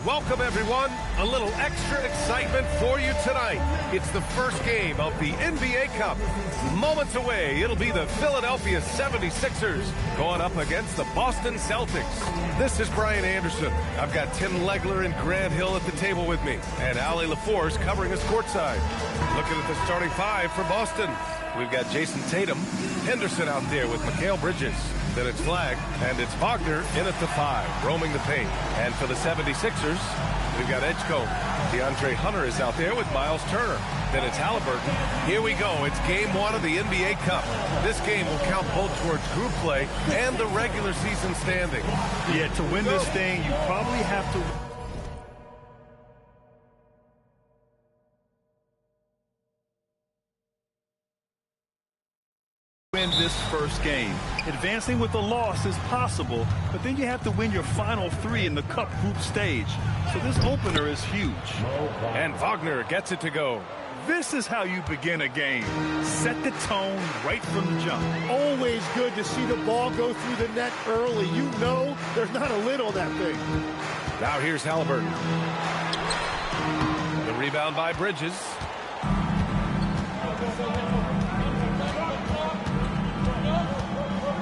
Welcome, everyone. A little extra excitement for you tonight. It's the first game of the NBA Cup. Moments away, it'll be the Philadelphia 76ers going up against the Boston Celtics. This is Brian Anderson. I've got Tim Legler and Grant Hill at the table with me, and Allie LaForce covering us courtside. Looking at the starting five for Boston. We've got Jason Tatum, Henderson out there with Mikal Bridges. Then it's Flagg, and it's Wagner in at the 5, roaming the paint. And for the 76ers, we've got Edgecombe. DeAndre Hunter is out there with Miles Turner. Then it's Halliburton. Here we go. It's game 1 of the NBA Cup. This game will count both towards group play and the regular season standing. Yeah, to win this thing, you probably have to win this first game. Advancing with a loss is possible, but then you have to win your final 3 in the Cup group stage. So this opener is huge. And Wagner gets it to go. This is how you begin a game. Set the tone right from the jump. Always good to see the ball go through the net early. You know there's not a lid on that thing. Now here's Halliburton. The rebound by Bridges.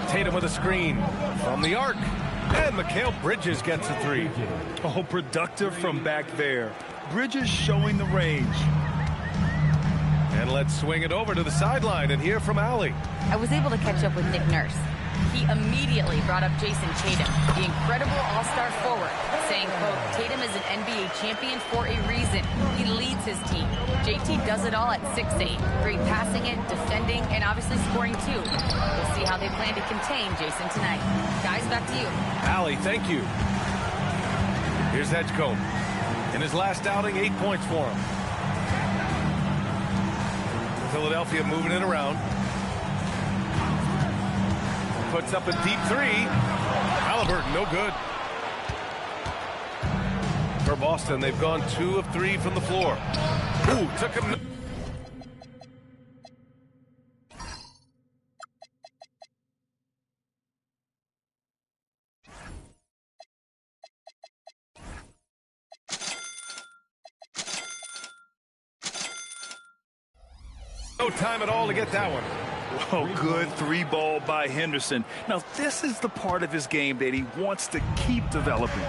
Tatum with a screen from the arc. And Mikal Bridges gets a 3. Oh, productive from back there. Bridges showing the range. And let's swing it over to the sideline and hear from Allie. I was able to catch up with Nick Nurse. He immediately brought up Jason Tatum, the incredible all-star forward, saying, quote, Tatum is an NBA champion for a reason. He leads his team. JT does it all at 6'8", great passing it, defending, and obviously scoring too. We'll see how they plan to contain Jason tonight. Guys, back to you. Allie, thank you. Here's Edgecombe. In his last outing, 8 points for him. Philadelphia moving it around. Puts up a deep 3. Halliburton, no good. For Boston, they've gone 2 of 3 from the floor. Ooh, took him. No time at all to get that one. Oh, good 3-ball by Henderson. Now, this is the part of his game that he wants to keep developing.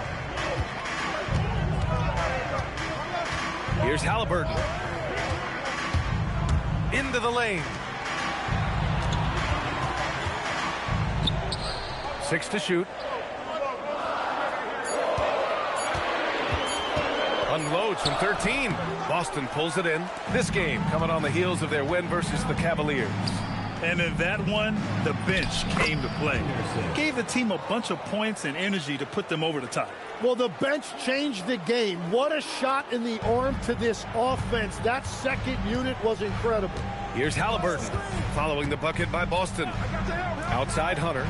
Here's Halliburton. Into the lane. 6 to shoot. Unloads from 13. Boston pulls it in. This game coming on the heels of their win versus the Cavaliers. And in that one, the bench came to play. Gave the team a bunch of points and energy to put them over the top. Well, the bench changed the game. What a shot in the arm to this offense. That second unit was incredible. Here's Halliburton following the bucket by Boston. Outside Hunter.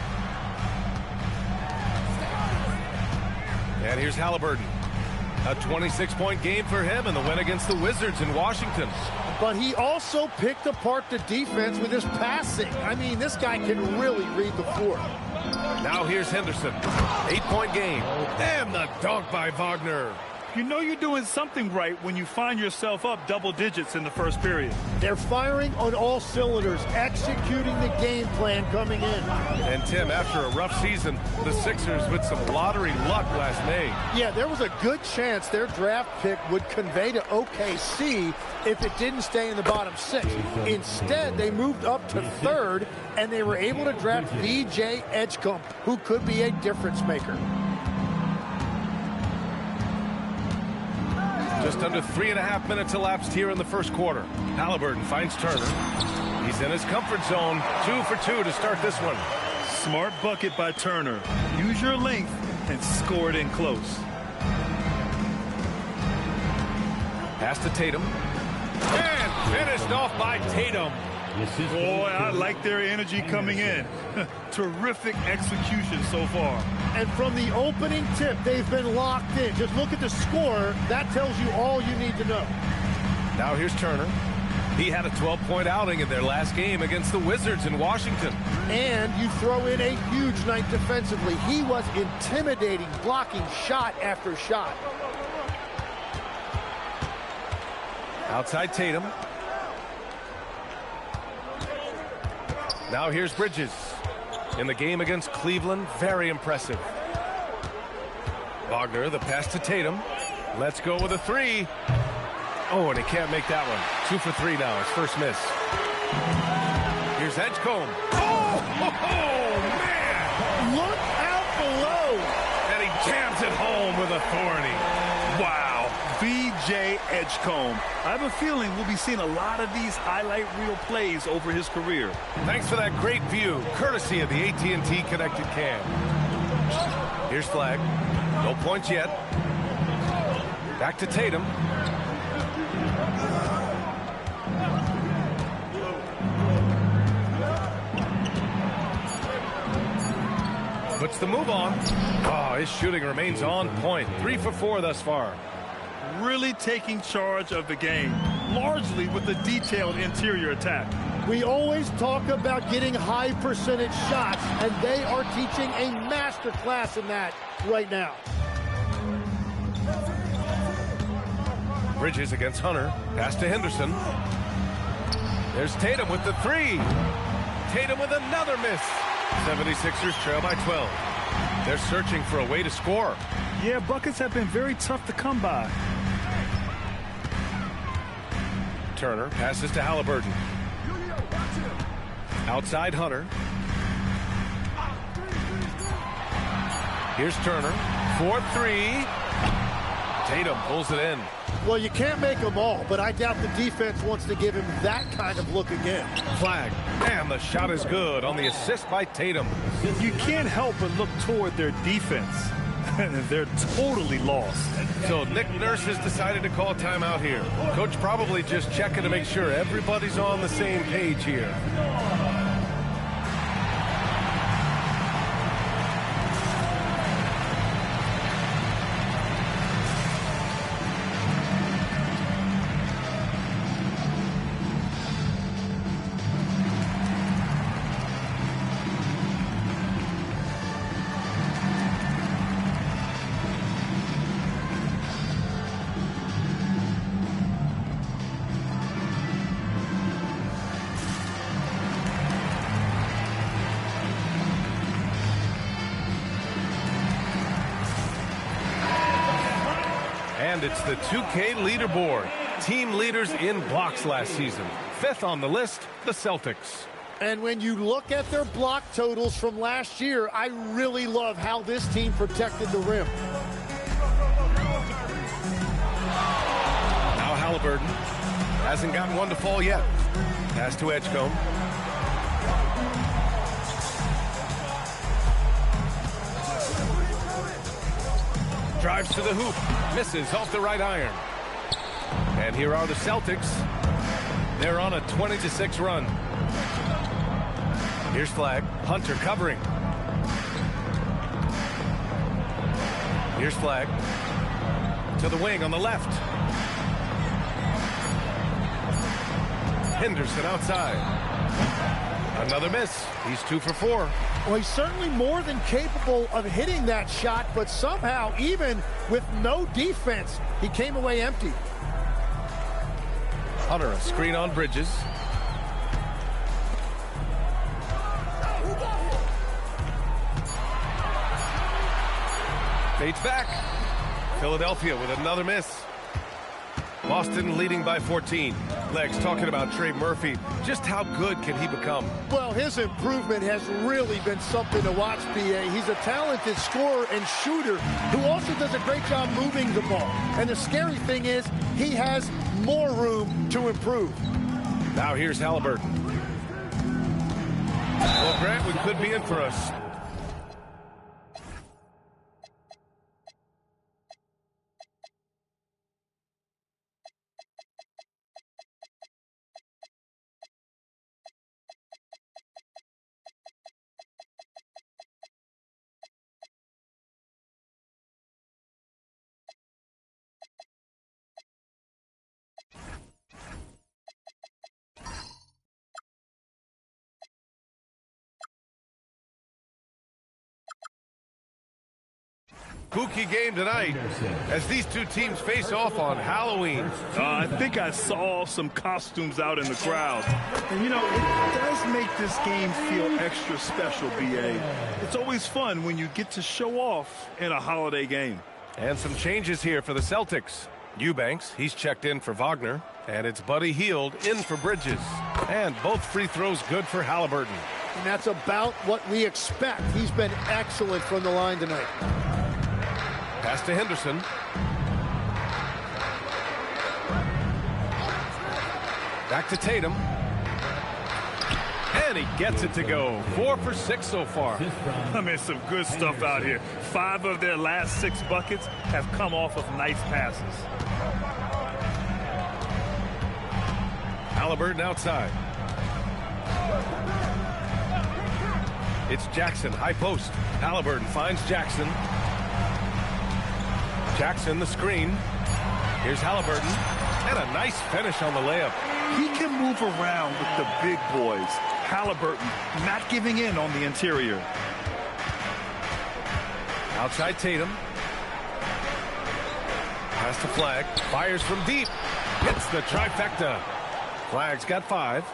And here's Halliburton. A 26-point game for him in the win against the Wizards in Washington. But he also picked apart the defense with his passing. I mean, this guy can really read the floor. Now here's Henderson. 8-point game. And the dunk by Wagner. You know you're doing something right when you find yourself up double digits in the first period. They're firing on all cylinders, executing the game plan coming in. And Tim, after a rough season, the Sixers with some lottery luck last May. Yeah, there was a good chance their draft pick would convey to OKC if it didn't stay in the bottom 6. Instead, they moved up to 3rd, and they were able to draft VJ Edgecombe, who could be a difference maker. Just under 3.5 minutes elapsed here in the first quarter. Halliburton finds Turner. He's in his comfort zone. 2 for 2 to start this one. Smart bucket by Turner. Use your length and score it in close. Pass to Tatum. And finished off by Tatum. Boy, I like their energy coming in. Terrific execution so far. And from the opening tip, they've been locked in. Just look at the score. That tells you all you need to know. Now here's Turner. He had a 12-point outing in their last game against the Wizards in Washington. And you throw in a huge night defensively. He was intimidating, blocking shot after shot. Outside Tatum. Now here's Bridges. In the game against Cleveland, very impressive. Wagner, the pass to Tatum. Let's go with a three. Oh, and he can't make that one. 2 for 3 now, his first miss. Here's Edgecombe. Oh, man! Look out below! And he jams it home with authority. Wow. B.J. Edgecombe. I have a feeling we'll be seeing a lot of these highlight reel plays over his career. Thanks for that great view, courtesy of the AT&T Connected Cam. Here's Flag. No points yet. Back to Tatum. Puts the move on. Oh, his shooting remains on point. 3 for 4 thus far. Really taking charge of the game, largely with the detailed interior attack. We always talk about getting high percentage shots, and they are teaching a master class in that right now. Bridges against Hunter. Pass to Henderson. There's Tatum with the three. Tatum with another miss. 76ers trail by 12. They're searching for a way to score. Yeah, buckets have been very tough to come by. Turner passes to Halliburton. Outside Hunter. Here's Turner. 4-3. Tatum pulls it in. Well, you can't make them all, but I doubt the defense wants to give him that kind of look again. Flag. And the shot is good on the assist by Tatum. You can't help but look toward their defense. They're totally lost. So Nick Nurse has decided to call timeout here. Coach probably just checking to make sure everybody's on the same page here. And it's the 2K leaderboard. Team leaders in blocks last season. 5th on the list, the Celtics. And when you look at their block totals from last year, I really love how this team protected the rim. Now Halliburton hasn't gotten one to fall yet. Pass to Edgecombe. Drives to the hoop. Misses off the right iron. And here are the Celtics. They're on a 20-6 run. Here's Flag. Hunter covering. Here's Flag. To the wing on the left. Henderson outside. Another miss. He's 2 for 4. Well, he's certainly more than capable of hitting that shot, but somehow, even with no defense, he came away empty. Hunter, a screen on Bridges. Fades back. Philadelphia with another miss. Boston leading by 14. Legs talking about Trey Murphy. Just how good can he become? Well, his improvement has really been something to watch, PA. He's a talented scorer and shooter who also does a great job moving the ball. And the scary thing is he has more room to improve. Now here's Halliburton. Well, Grant, we could be in for us. spooky game tonight as these two teams face off on Halloween. I think I saw some costumes out in the crowd. And, you know, it does make this game feel extra special, B.A. It's always fun when you get to show off in a holiday game. And some changes here for the Celtics. Eubanks, he's checked in for Wagner. And it's Buddy Hield in for Bridges. And both free throws good for Halliburton. And that's about what we expect. He's been excellent from the line tonight. Pass to Henderson. Back to Tatum. And he gets it to go. 4 for 6 so far. I mean, some good stuff out here. 5 of their last 6 buckets have come off of nice passes. Halliburton outside. It's Jackson, high post. Halliburton finds Jackson. Jackson, the screen. Here's Halliburton. And a nice finish on the layup. He can move around with the big boys. Halliburton not giving in on the interior. Outside Tatum. Pass to Flag. Fires from deep. Hits the trifecta. Flag's got 5.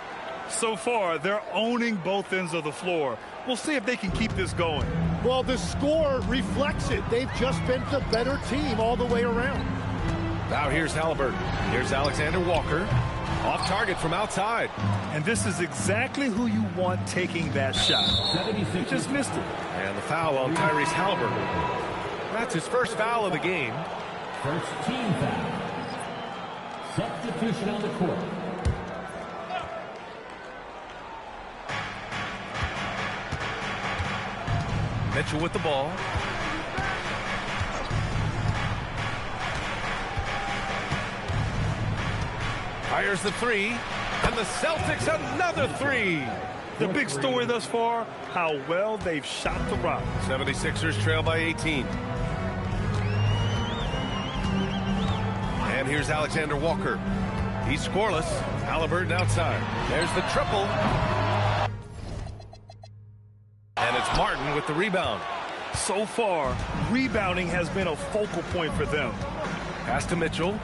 So far, they're owning both ends of the floor. We'll see if they can keep this going. Well, the score reflects it. They've just been the better team all the way around. Now here's Halliburton. Here's Alexander Walker. Off target from outside. And this is exactly who you want taking that shot. He just missed it. And the foul on Tyrese Halliburton. That's his first foul of the game. First team foul. Substitution on the court. Mitchell with the ball. Fires the 3. And the Celtics another 3. The big story thus far, how well they've shot the rock. 76ers trail by 18. And here's Alexander Walker. He's scoreless. Halliburton outside. There's the triple. And it's Martin with the rebound. So far, rebounding has been a focal point for them. Pass to Mitchell.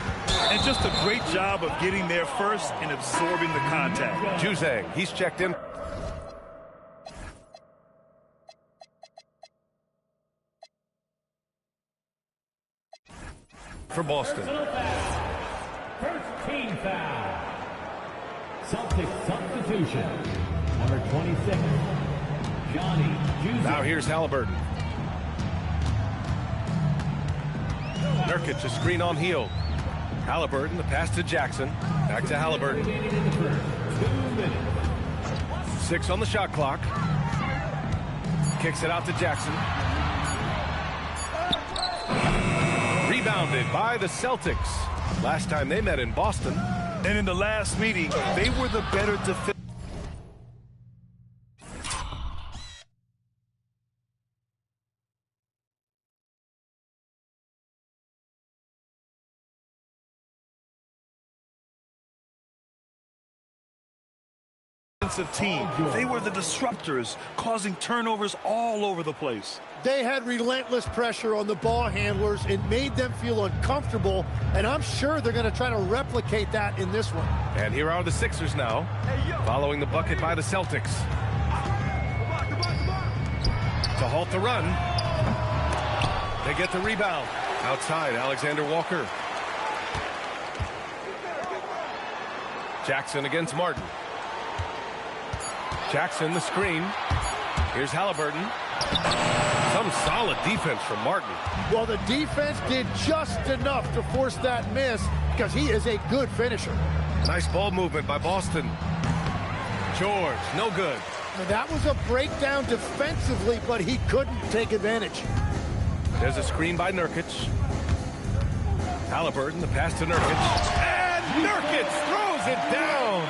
And just a great job of getting there first and absorbing the contact. Juzang, he's checked in. For Boston. First team foul. Celtics substitution. Number 26, Johnny Juzang. Now here's Halliburton. Nurkic, a screen on Hield. Halliburton, the pass to Jackson. Back to Halliburton. 6 on the shot clock. Kicks it out to Jackson. Rebounded by the Celtics. Last time they met in Boston. And in the last meeting, they were the better defense. Team. They were the disruptors, causing turnovers all over the place. They had relentless pressure on the ball handlers. It made them feel uncomfortable, and I'm sure they're going to try to replicate that in this one. And here are the Sixers now, following the bucket by the Celtics. To halt the run. They get the rebound. Outside, Alexander Walker. Jackson against Martin. Jackson, the screen. Here's Halliburton. Some solid defense from Martin. Well, the defense did just enough to force that miss because he is a good finisher. Nice ball movement by Boston. George, no good. Now, that was a breakdown defensively, but he couldn't take advantage. There's a screen by Nurkic. Halliburton, the pass to Nurkic. And Nurkic throws it down.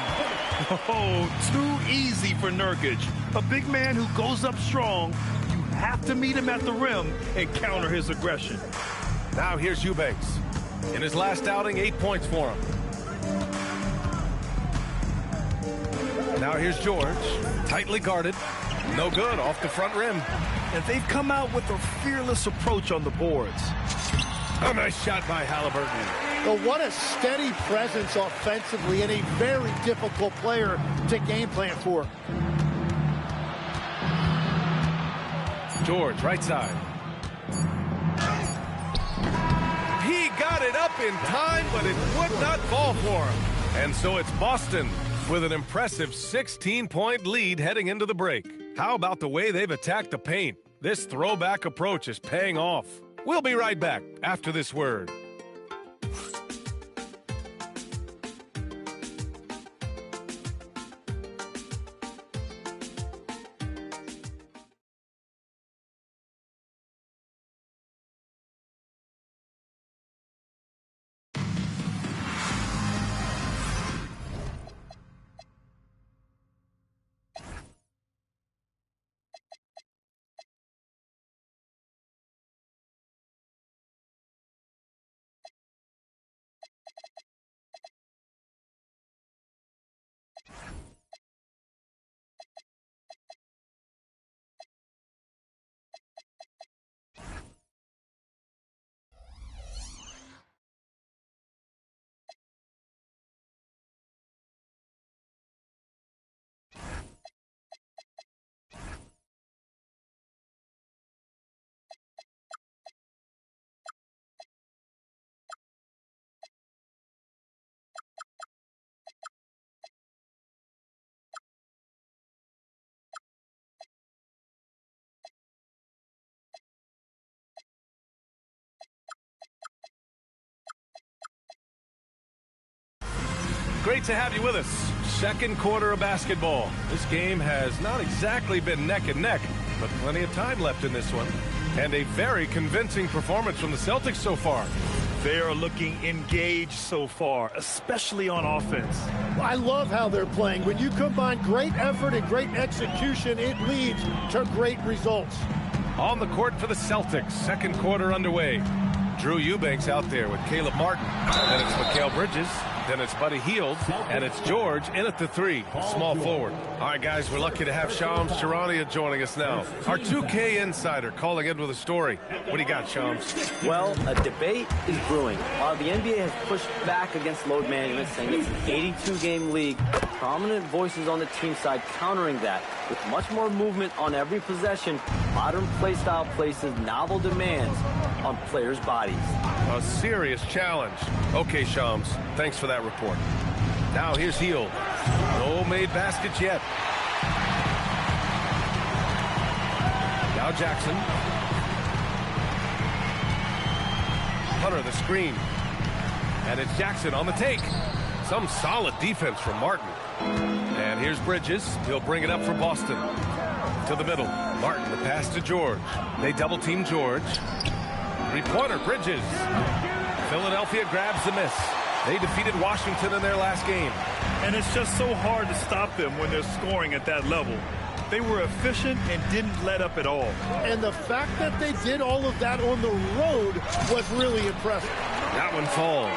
Oh, too easy for Nurkic. A big man who goes up strong. You have to meet him at the rim and counter his aggression. Now here's Eubanks. In his last outing, 8 points for him. Now here's George. Tightly guarded. No good off the front rim. and they've come out with a fearless approach on the boards. A nice shot by Halliburton. Well, what a steady presence offensively and a very difficult player to game plan for. George, right side. He got it up in time, but it would not fall for him. And so it's Boston with an impressive 16-point lead heading into the break. How about the way they've attacked the paint? This throwback approach is paying off. We'll be right back after this word. Great to have you with us. Second quarter of basketball. This game has not exactly been neck and neck, but plenty of time left in this one. And a very convincing performance from the Celtics so far. They are looking engaged so far, especially on offense. I love how they're playing. When you combine great effort and great execution, it leads to great results. On the court for the Celtics, second quarter underway. Drew Eubanks out there with Caleb Martin. Then it's Mikal Bridges. Then it's Buddy Hield, and it's George in at the three, small forward. All right, guys, we're lucky to have Shams Charania joining us now. Our 2K insider calling in with a story. What do you got, Shams? Well, a debate is brewing. While the NBA has pushed back against load management, saying it's an 82-game league, prominent voices on the team side countering that. With much more movement on every possession, modern play style places novel demands on players' bodies. A serious challenge. Okay, Shams, thanks for that report. Now here's Hield. No made baskets yet. Now Jackson. Hunter the screen. And it's Jackson on the take. Some solid defense from Martin. And here's Bridges. He'll bring it up for Boston. To the middle. Martin, the pass to George. They double team George. Three-pointer, Bridges. Philadelphia grabs the miss. They defeated Washington in their last game. And it's just so hard to stop them when they're scoring at that level. They were efficient and didn't let up at all. And the fact that they did all of that on the road was really impressive. That one falls.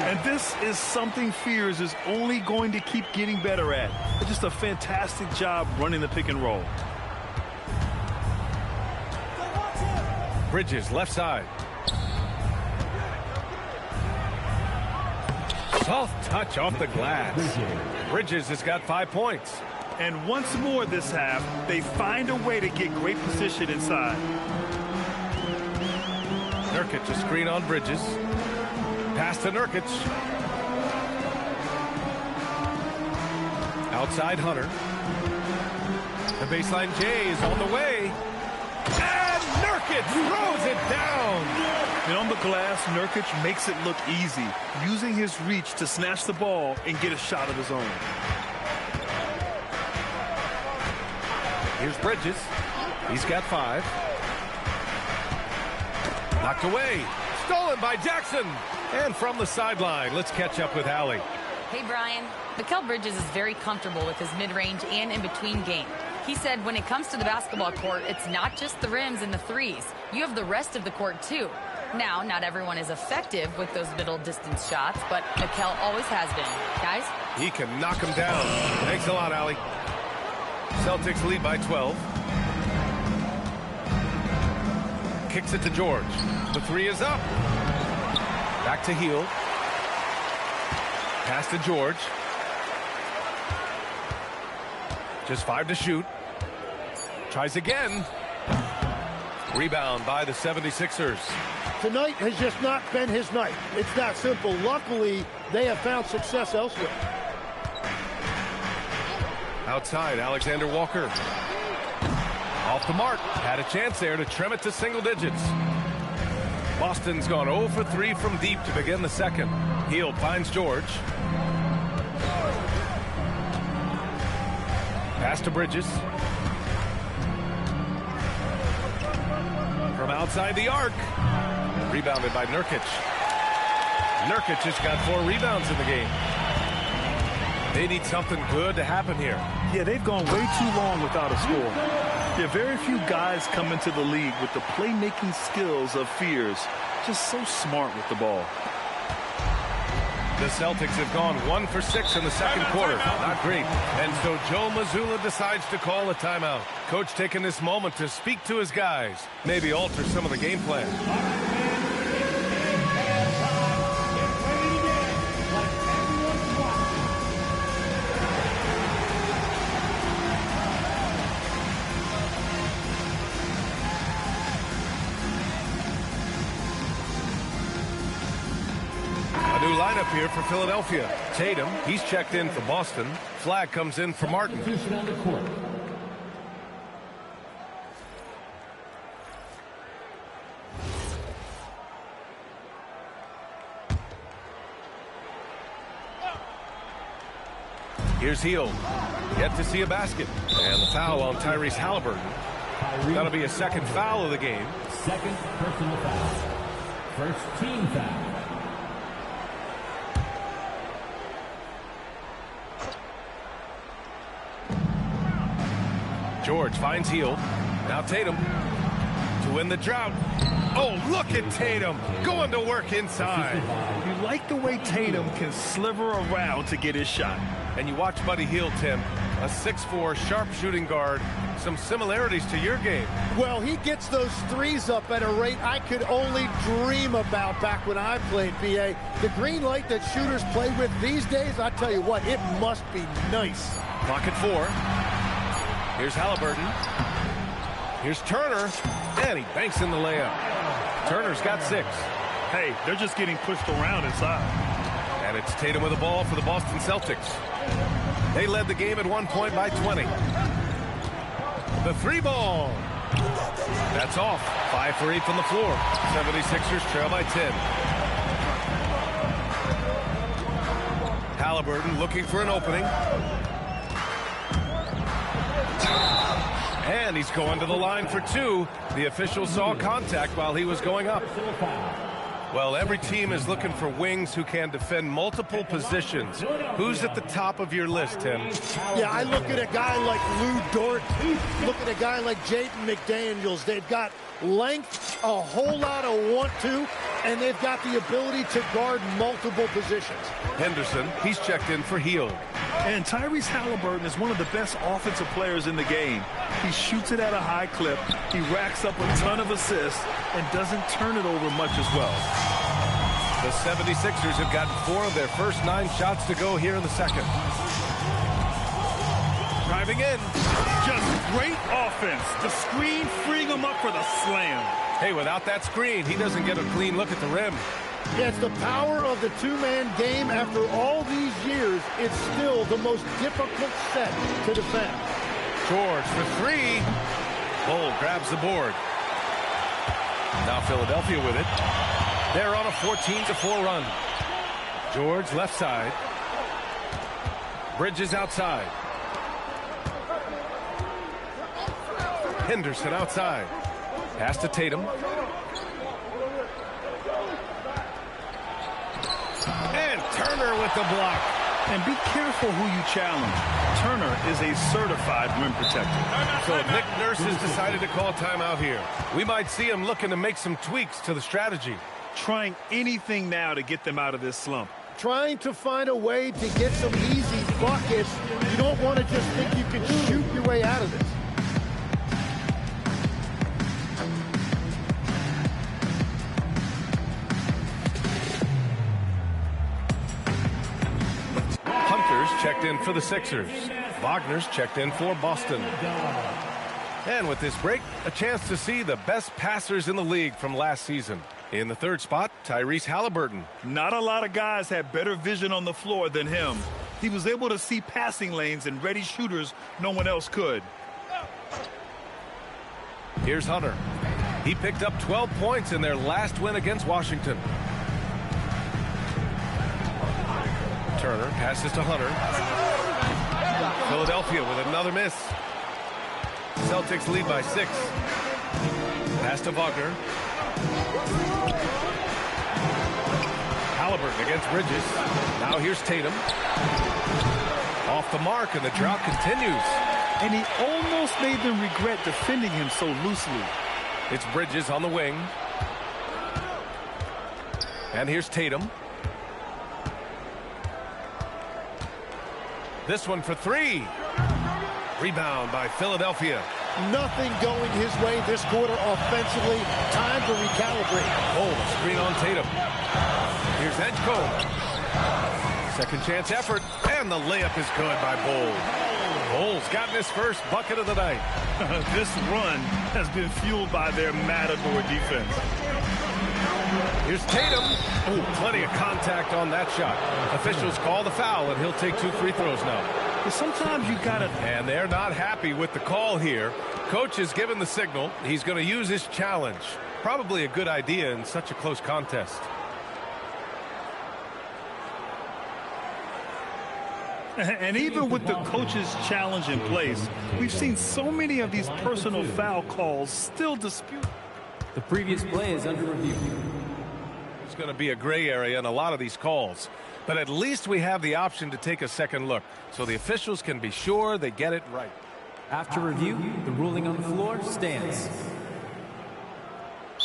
And this is something Fears is only going to keep getting better at. It's just a fantastic job running the pick and roll. Bridges, left side. Soft touch off the glass. Bridges has got 5 points. And once more this half, they find a way to get great position inside. Nurkic, a screen on Bridges. Pass to Nurkic. Outside Hunter. The baseline J is on the way. And Nurkic throws it down. And on the glass, Nurkic makes it look easy, using his reach to snatch the ball and get a shot of his own. Here's Bridges. He's got 5. Knocked away. Stolen by Jackson. And from the sideline, let's catch up with Allie. Hey, Brian. Mikal Bridges is very comfortable with his mid-range and in-between game. He said when it comes to the basketball court, it's not just the rims and the threes. You have the rest of the court, too. Now, not everyone is effective with those middle-distance shots, but Mikal always has been. Guys? He can knock him down. Thanks a lot, Allie. Celtics lead by 12. kicks it to George. The three is up. Back to Hield. Pass to George. Just 5 to shoot. Tries again. Rebound by the 76ers. Tonight has just not been his night. It's that simple. Luckily, they have found success elsewhere. Outside, Alexander Walker. Off the mark. Had a chance there to trim it to single digits. Boston's gone 0 for 3 from deep to begin the second. Hield finds George. Pass to Bridges. From outside the arc. Rebounded by Nurkic. Nurkic has got 4 rebounds in the game. They need something good to happen here. Yeah, they've gone way too long without a score. There are very few guys come into the league with the playmaking skills of Fears. Just so smart with the ball. The Celtics have gone 1 for 6 in the second quarter. Not great. And so Joe Mazzulla decides to call a timeout. Coach taking this moment to speak to his guys. Maybe alter some of the game plan. Lineup here for Philadelphia. Tatum, he's checked in for Boston. Flag comes in for Martin. Here's Hield. Yet to see a basket. And the foul on Tyrese Halliburton. That'll be a second foul of the game. Second personal foul. First team foul. George finds Hield. Now Tatum to win the drought. Oh, look at Tatum going to work inside. You like the way Tatum can sliver around to get his shot. And you watch Buddy Hield, Tim, a 6'4", sharp shooting guard. Some similarities to your game. Well, he gets those threes up at a rate I could only dream about back when I played, BA. The green light that shooters play with these days, I tell you what, it must be nice. Clock at 4. Here's Halliburton. Here's Turner. And he banks in the layup. Turner's got 6. Hey, they're just getting pushed around inside. And it's Tatum with the ball for the Boston Celtics. They led the game at one point by 20. The 3 ball. That's off. 5 for 8 from the floor. 76ers trail by 10. Halliburton looking for an opening. And he's going to the line for 2. The official saw contact while he was going up. Well, every team is looking for wings who can defend multiple positions. Who's at the top of your list, Tim? Yeah, I look at a guy like Lou Dort. Look at a guy like Jaden McDaniels. They've got length, a whole lot of want-to, and they've got the ability to guard multiple positions. Henderson, he's checked in for Hield. And Tyrese Halliburton is one of the best offensive players in the game. He shoots it at a high clip, he racks up a ton of assists, and doesn't turn it over much as well. The 76ers have gotten 4 of their first 9 shots to go here in the second. Driving in. Just great offense. The screen freeing him up for the slam. Hey, without that screen, he doesn't get a clean look at the rim. Yeah, it's the power of the two-man game. After all these years, it's still the most difficult set to defend. George for 3. Bull grabs the board. Now Philadelphia with it. They're on a 14-4 run. George left side. Bridges outside. Henderson outside. Pass to Tatum. And Turner with the block. And be careful who you challenge. Turner is a certified rim protector. So Nick Nurse has decided to call timeout here. We might see him looking to make some tweaks to the strategy. Trying anything now to get them out of this slump. Trying to find a way to get some easy buckets. You don't want to just think you can shoot your way out of this. checked in for the Sixers. Wagner's checked in for Boston. And with this break, a chance to see the best passers in the league from last season. In the third spot, Tyrese Halliburton. Not a lot of guys had better vision on the floor than him. He was able to see passing lanes and ready shooters no one else could. Here's Hunter. He picked up 12 points in their last win against Washington. Turner passes to Hunter. Philadelphia with another miss. Celtics lead by 6. Pass to Wagner. Halliburton against Bridges. Now here's Tatum. Off the mark, and the drought continues. And he almost made them regret defending him so loosely. It's Bridges on the wing. And here's Tatum. This one for 3. Rebound by Philadelphia. Nothing going his way this quarter offensively. Time to recalibrate. Oh, screen on Tatum. Here's Edgecombe. Second chance effort, and the layup is good by Bol. Bol's gotten his first bucket of the night. This run has been fueled by their Matador defense. Here's Tatum. Oh, plenty of contact on that shot. Officials call the foul, and he'll take 2 free throws now. But sometimes you gotta... And they're not happy with the call here. Coach has given the signal. He's going to use his challenge. Probably a good idea in such a close contest. And even with the coach's challenge in place, we've seen so many of these personal foul calls still disputed. The previous play is under review. It's going to be a gray area in a lot of these calls. But at least we have the option to take a second look, so the officials can be sure they get it right. After review, the ruling on the floor stands.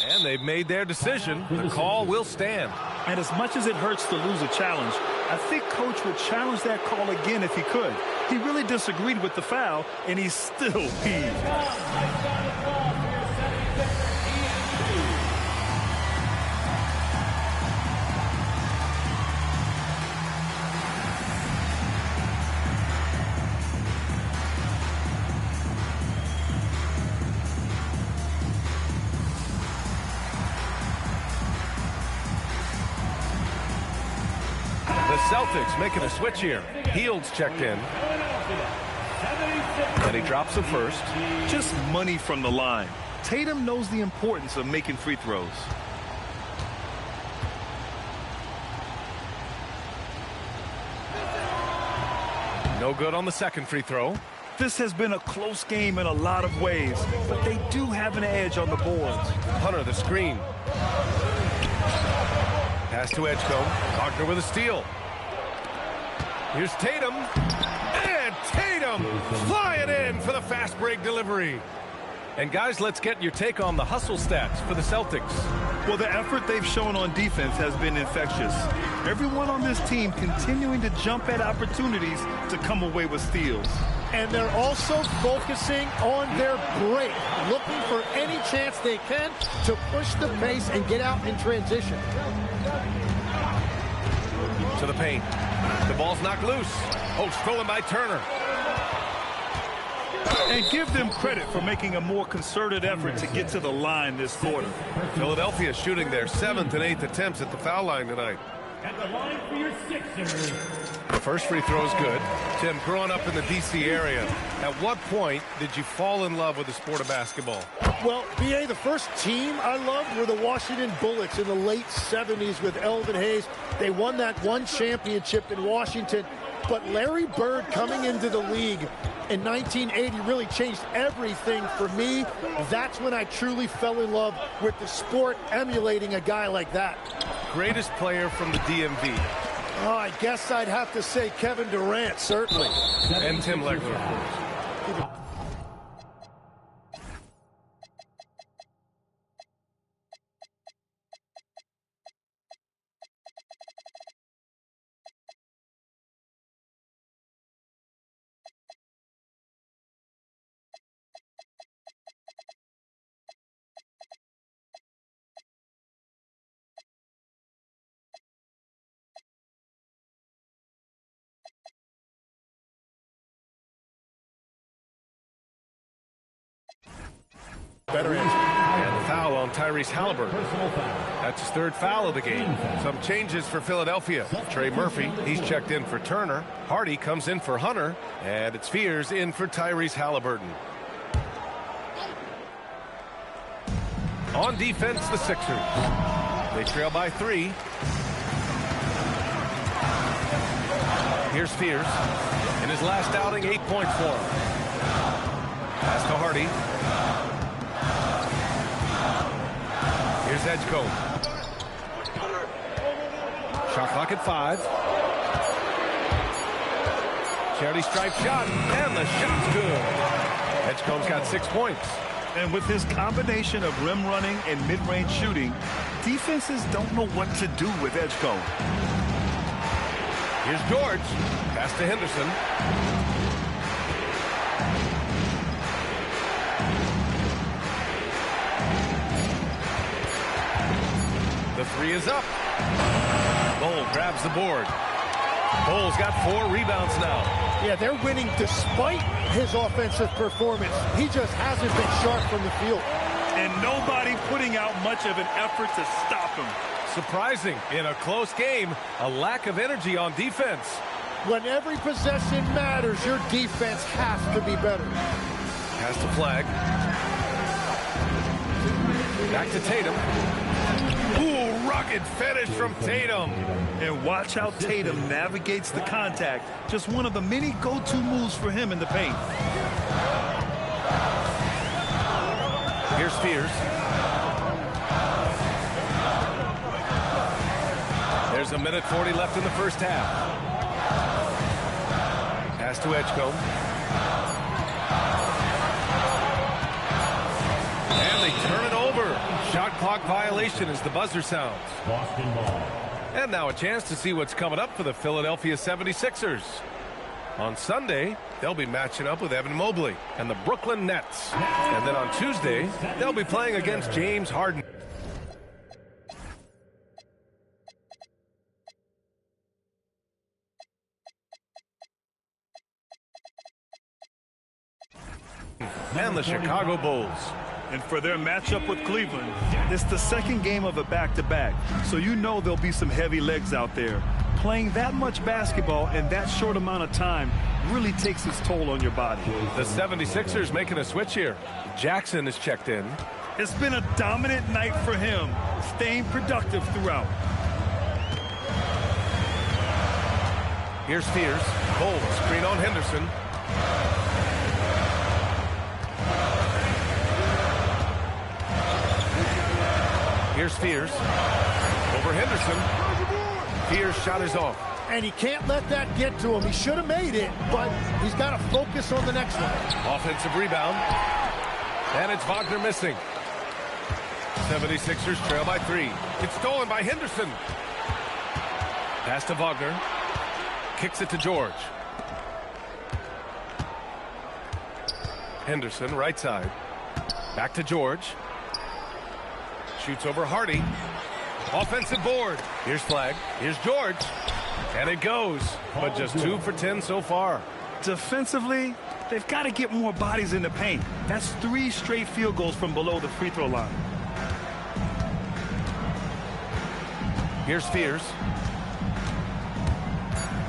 And they've made their decision. The call will stand. And as much as it hurts to lose a challenge, I think Coach would challenge that call again if he could. He really disagreed with the foul, and he's still peeved. The Celtics making a switch here. Hield's checked in. And he drops the first. Just money from the line. Tatum knows the importance of making free throws. No good on the second free throw. This has been a close game in a lot of ways, but they do have an edge on the boards. Hunter the screen. Pass to Edgecombe. Wagner with a steal. Here's Tatum. And Tatum flying in for the fast break delivery. And guys, let's get your take on the hustle stats for the Celtics. Well, the effort they've shown on defense has been infectious. Everyone on this team continuing to jump at opportunities to come away with steals. And they're also focusing on their break, looking for any chance they can to push the pace and get out in transition. To the paint. The ball's knocked loose. Oh, stolen by Turner. And give them credit for making a more concerted effort to get to the line this quarter. Philadelphia shooting their 7th and 8th attempts at the foul line tonight. At the line for your Sixers. The first free throw is good. Tim, growing up in the D.C. area, at what point did you fall in love with the sport of basketball? Well, B.A., the first team I loved were the Washington Bullets in the late 70s with Elvin Hayes. They won that one championship in Washington. But Larry Bird coming into the league in 1980 really changed everything for me. That's when I truly fell in love with the sport, emulating a guy like that. Greatest player from the DMV. Oh, I guess I'd have to say Kevin Durant, certainly. And Tim Legler, of course. Better answer. And the foul on Tyrese Halliburton. That's his third foul of the game. Some changes for Philadelphia. Trey Murphy, he's checked in for Turner. Hardy comes in for Hunter. And it's Fears in for Tyrese Halliburton. On defense, the Sixers. They trail by 3. Here's Fears. In his last outing, 8 points for him. Pass to Hardy. Here's Edgecombe. Shot clock at 5. Charity stripe shot, and the shot's good. Edgecombe's got 6 points. And with his combination of rim running and mid-range shooting, defenses don't know what to do with Edgecombe. Here's George. Pass to Henderson. The 3 is up. Bull grabs the board. Bull's got 4 rebounds now. Yeah, they're winning despite his offensive performance. He just hasn't been sharp from the field. And nobody putting out much of an effort to stop him. Surprising, in a close game, a lack of energy on defense. When every possession matters, your defense has to be better. Pass to Flag. Back to Tatum. Ooh, rugged finish from Tatum. And watch how Tatum navigates the contact. Just one of the many go-to moves for him in the paint. Here's Fears. There's a minute 40 left in the first half. Pass to Edgecombe. And they turn it over. Shot clock violation as the buzzer sounds. Boston ball. And now a chance to see what's coming up for the Philadelphia 76ers. On Sunday, they'll be matching up with Evan Mobley and the Brooklyn Nets. And then on Tuesday, they'll be playing against James Harden. And the Chicago Bulls. And for their matchup with Cleveland, it's the second game of a back-to-back. So you know there'll be some heavy legs out there. Playing that much basketball in that short amount of time really takes its toll on your body. The 76ers making a switch here. Jackson is checked in. It's been a dominant night for him, staying productive throughout. Here's Fears. Bull screen on Henderson. Here's Fears. Over Henderson. Fears' shot is off. And he can't let that get to him. He should have made it, but he's got to focus on the next one. Offensive rebound. And it's Wagner missing. 76ers trail by 3. It's stolen by Henderson. Pass to Wagner. Kicks it to George. Henderson, right side. Back to George. Shoots over Hardy. Offensive board. Here's Flag. Here's George. And it goes. But just 2 for 10 so far. Defensively, they've got to get more bodies in the paint. That's 3 straight field goals from below the free throw line. Here's Fears.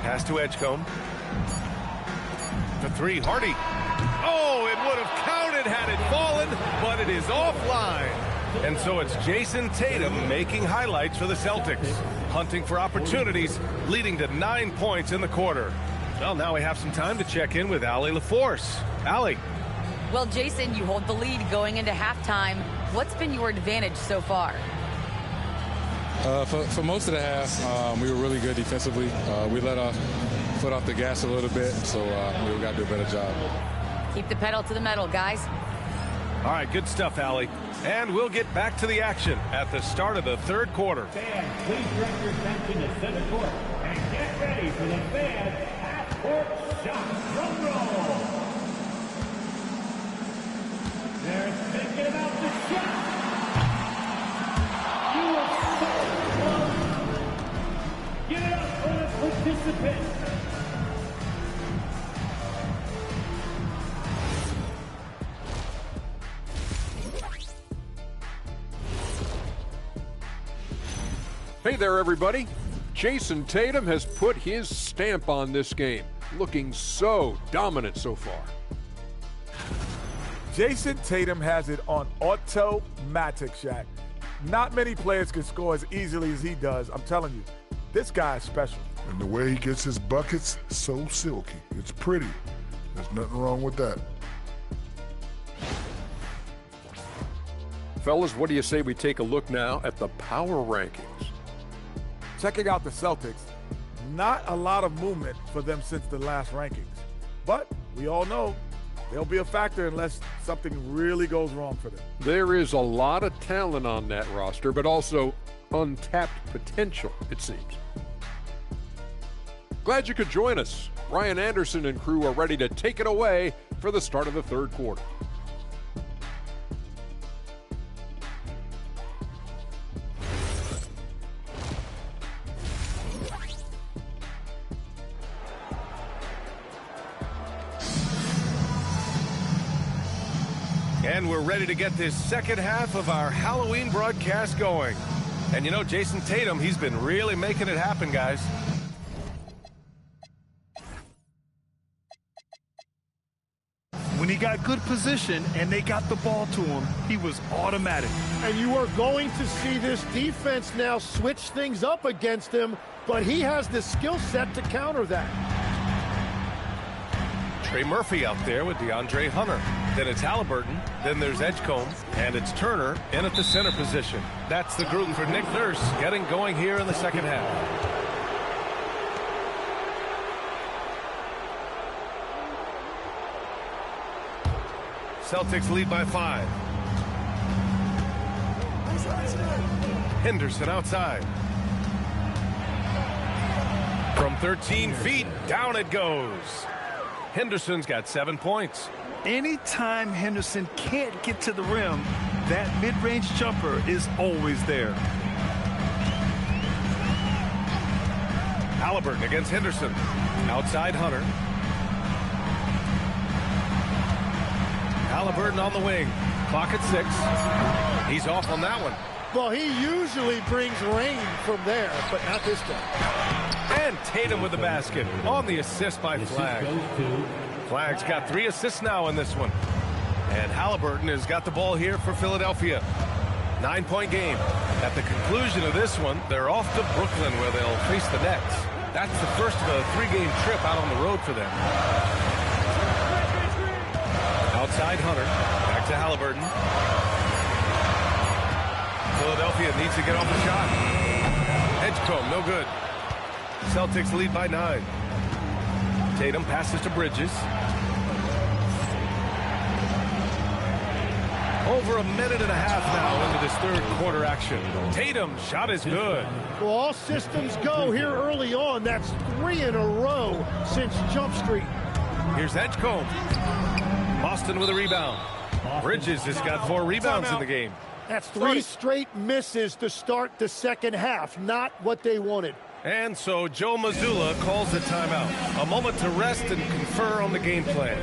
Pass to Edgecombe. For 3, Hardy. Oh, it would have counted had it fallen, but it is offline. And so it's Jason Tatum making highlights for the Celtics. Hunting for opportunities, leading to 9 points in the quarter. Well, now we have some time to check in with Allie LaForce. Allie. Well, Jason, you hold the lead going into halftime. What's been your advantage so far? For most of the half, we were really good defensively. We let our foot off the gas a little bit, so we got to do a better job. Keep the pedal to the metal, guys. All right, good stuff, Allie. And we'll get back to the action at the start of the third quarter. Fans, please direct your attention to center court and get ready for the fans half-court shot. Drum roll. They're thinking about the shot. You are so close. Give it up for the participants. Hey there, everybody. Jason Tatum has put his stamp on this game, looking so dominant so far. Jason Tatum has it on automatic, Shaq. Not many players can score as easily as he does. I'm telling you, this guy is special. And the way he gets his buckets, so silky. It's pretty. There's nothing wrong with that. Fellas, what do you say we take a look now at the power rankings? Checking out the Celtics, not a lot of movement for them since the last rankings. But we all know they'll be a factor unless something really goes wrong for them. There is a lot of talent on that roster, but also untapped potential, it seems. Glad you could join us. Ryan Anderson and crew are ready to take it away for the start of the third quarter. And we're ready to get this second half of our Halloween broadcast going. And you know, Jason Tatum, he's been really making it happen, guys. When he got good position and they got the ball to him, he was automatic. And you are going to see this defense now switch things up against him, but he has the skill set to counter that. Trey Murphy out there with DeAndre Hunter. Then it's Halliburton. Then there's Edgecombe. And it's Turner in at the center position. That's the group for Nick Nurse getting going here in the second half. Celtics lead by 5. Henderson outside. From 13 feet, down it goes. Henderson's got 7 points. Anytime Henderson can't get to the rim, that mid-range jumper is always there. Halliburton against Henderson. Outside Hunter. Halliburton on the wing. Clock at 6. He's off on that one. Well, he usually brings rain from there, but not this time. And Tatum with the basket on the assist by Flagg. Flagg's got 3 assists now in this one. And Halliburton has got the ball here for Philadelphia. 9-point game. At the conclusion of this one, they're off to Brooklyn where they'll face the Nets. That's the first of a 3-game trip out on the road for them. Outside Hunter. Back to Halliburton. Philadelphia needs to get off the shot. Edgecombe, no good. Celtics lead by 9. Tatum passes to Bridges. Over a minute and a half now into this third quarter action. Tatum's shot is good. Well, all systems go here early on. That's 3 in a row since Jump Street. Here's Edgecombe. Boston with a rebound. Bridges has got 4 rebounds in the game. That's 3 straight misses to start the second half. Not what they wanted. And so Joe Mazzulla calls a timeout. A moment to rest and confer on the game plan.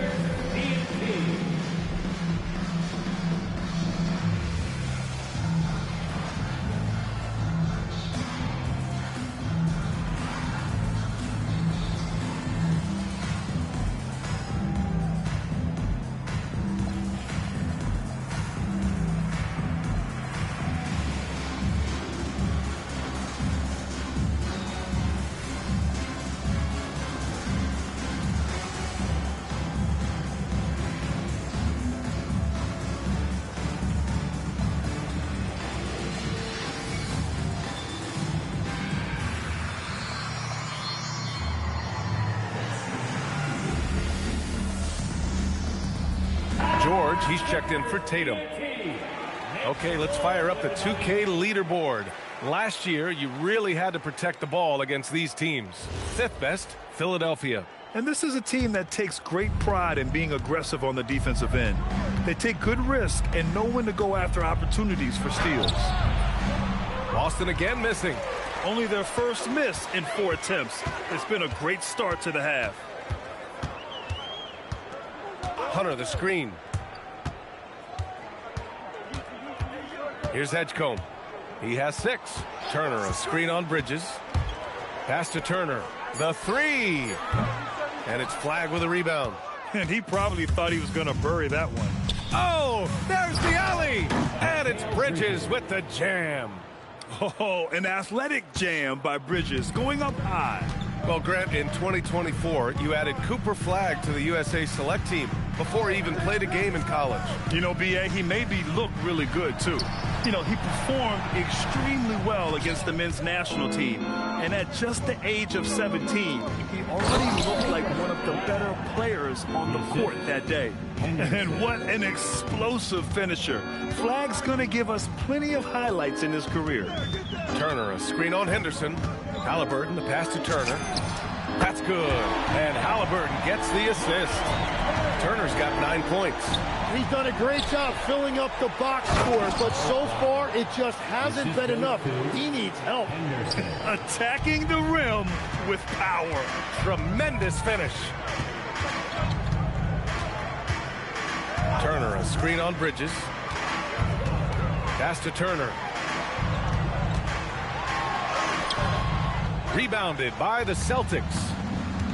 George, he's checked in for Tatum. Okay, let's fire up the 2K leaderboard. Last year, you really had to protect the ball against these teams. 5th best, Philadelphia. And this is a team that takes great pride in being aggressive on the defensive end. They take good risk and know when to go after opportunities for steals. Boston again missing. Only their first miss in 4 attempts. It's been a great start to the half. Hunter, the screen. Here's Edgecombe. He has 6. Turner, a screen on Bridges. Pass to Turner. The 3. And it's Flagg with a rebound. And he probably thought he was going to bury that one. Oh, there's the alley. And it's Bridges with the jam. Oh, an athletic jam by Bridges going up high. Well, Grant, in 2024, you added Cooper Flagg to the USA Select team before he even played a game in college. You know, B.A., he made me look really good, too. You know, he performed extremely well against the men's national team. And at just the age of 17, he already looked like one of the better players on the court that day. And what an explosive finisher. Flagg's going to give us plenty of highlights in his career. Turner, a screen on Henderson. Halliburton, the pass to Turner. That's good. And Halliburton gets the assist. Turner's got 9 points. He's done a great job filling up the box score, but so far it just hasn't been enough. He needs help. Attacking the rim with power. Tremendous finish. Turner, a screen on Bridges. Pass to Turner. Rebounded by the Celtics.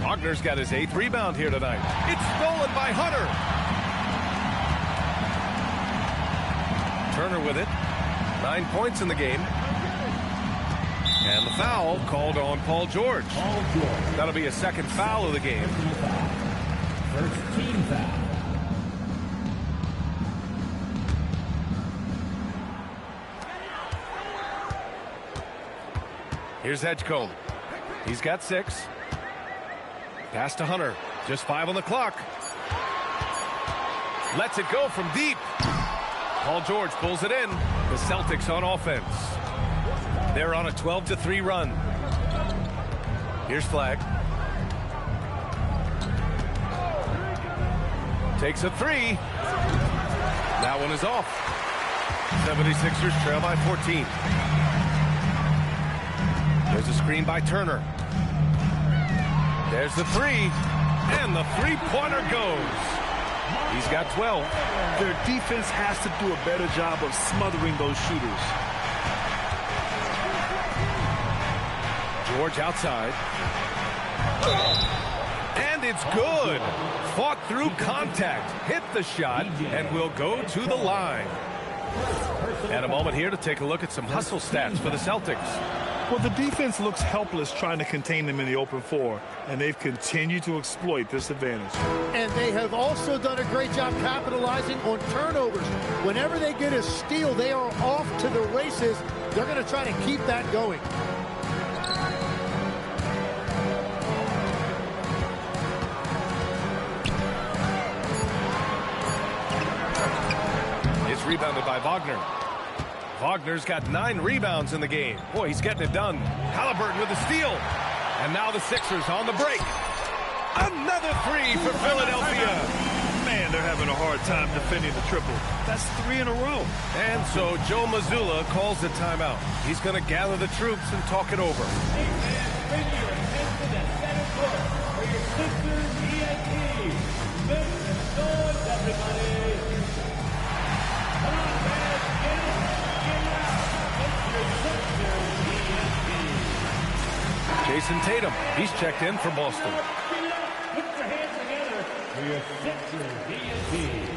Wagner's got his 8th rebound here tonight. It's stolen by Hunter. Turner with it. 9 points in the game. And the foul called on Paul George. That'll be a second foul of the game. First team foul. Here's Edgecombe. He's got 6. Pass to Hunter. Just 5 on the clock. Lets it go from deep. Paul George pulls it in. The Celtics on offense. They're on a 12-3 run. Here's Flagg. Takes a 3. That one is off. 76ers trail by 14. There's a screen by Turner. There's the 3. And the three-pointer goes. He's got 12. Their defense has to do a better job of smothering those shooters. George outside. And it's good. Fought through contact. Hit the shot and will go to the line. And a moment here to take a look at some hustle stats for the Celtics. Well, the defense looks helpless trying to contain them in the open floor, and they've continued to exploit this advantage. And they have also done a great job capitalizing on turnovers. Whenever they get a steal, they are off to the races. They're going to try to keep that going. It's rebounded by Wagner. Wagner's got 9 rebounds in the game. Boy, he's getting it done. Halliburton with the steal. And now the Sixers on the break. Another 3 for Philadelphia. Man, they're having a hard time defending the triple. That's 3 in a row. And so Joe Mazzulla calls the timeout. He's going to gather the troops and talk it over. Bring your attention to center court for your Sixers ENT. Make some noise, everybody. Come on, man. Get it. Jason Tatum, he's checked in for Boston. Put your hands together for your Sixers ENT.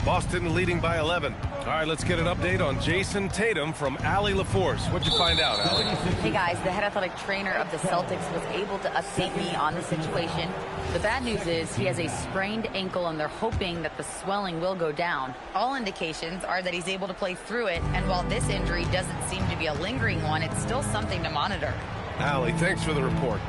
Boston leading by 11. All right, let's get an update on Jason Tatum from Allie LaForce. What'd you find out, Allie? Hey, guys, the head athletic trainer of the Celtics was able to update me on the situation. The bad news is he has a sprained ankle, and they're hoping that the swelling will go down. All indications are that he's able to play through it, and while this injury doesn't seem to be a lingering one, it's still something to monitor. Allie, thanks for the report.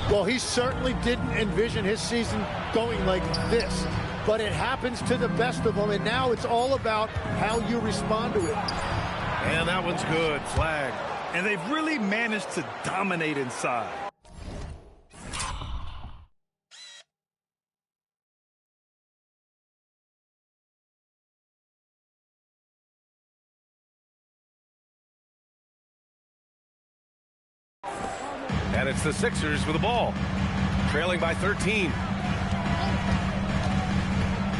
Well, he certainly didn't envision his season going like this. But it happens to the best of them, and now it's all about how you respond to it. And that one's good. Flag. And they've really managed to dominate inside. And it's the Sixers with the ball. Trailing by 13.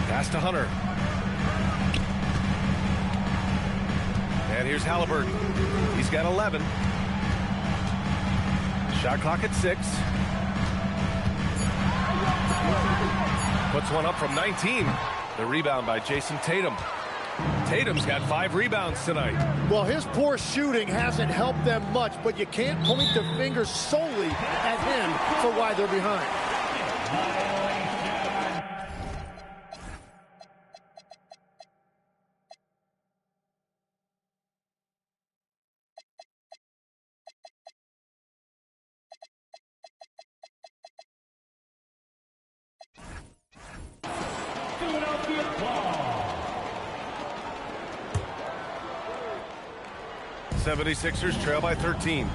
Pass to Hunter. And here's Halliburton. He's got 11. Shot clock at 6. Puts one up from 19. The rebound by Jason Tatum. Tatum's got 5 rebounds tonight. Well, his poor shooting hasn't helped them much, but you can't point the finger solely at him for why they're behind. Philadelphia ball. 76ers trail by 13.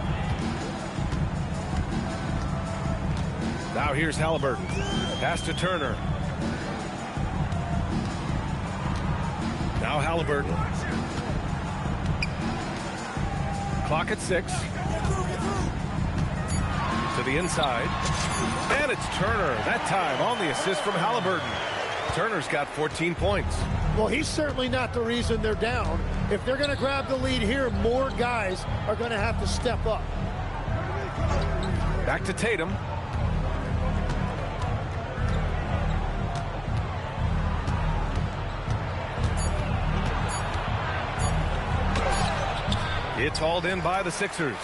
Now here's Halliburton. Pass to Turner. Now Halliburton. Clock at 6. To the inside. And it's Turner. That time on the assist from Halliburton. Turner's got 14 points. Well, he's certainly not the reason they're down. If they're going to grab the lead here, more guys are going to have to step up. Back to Tatum. It's hauled in by the Sixers.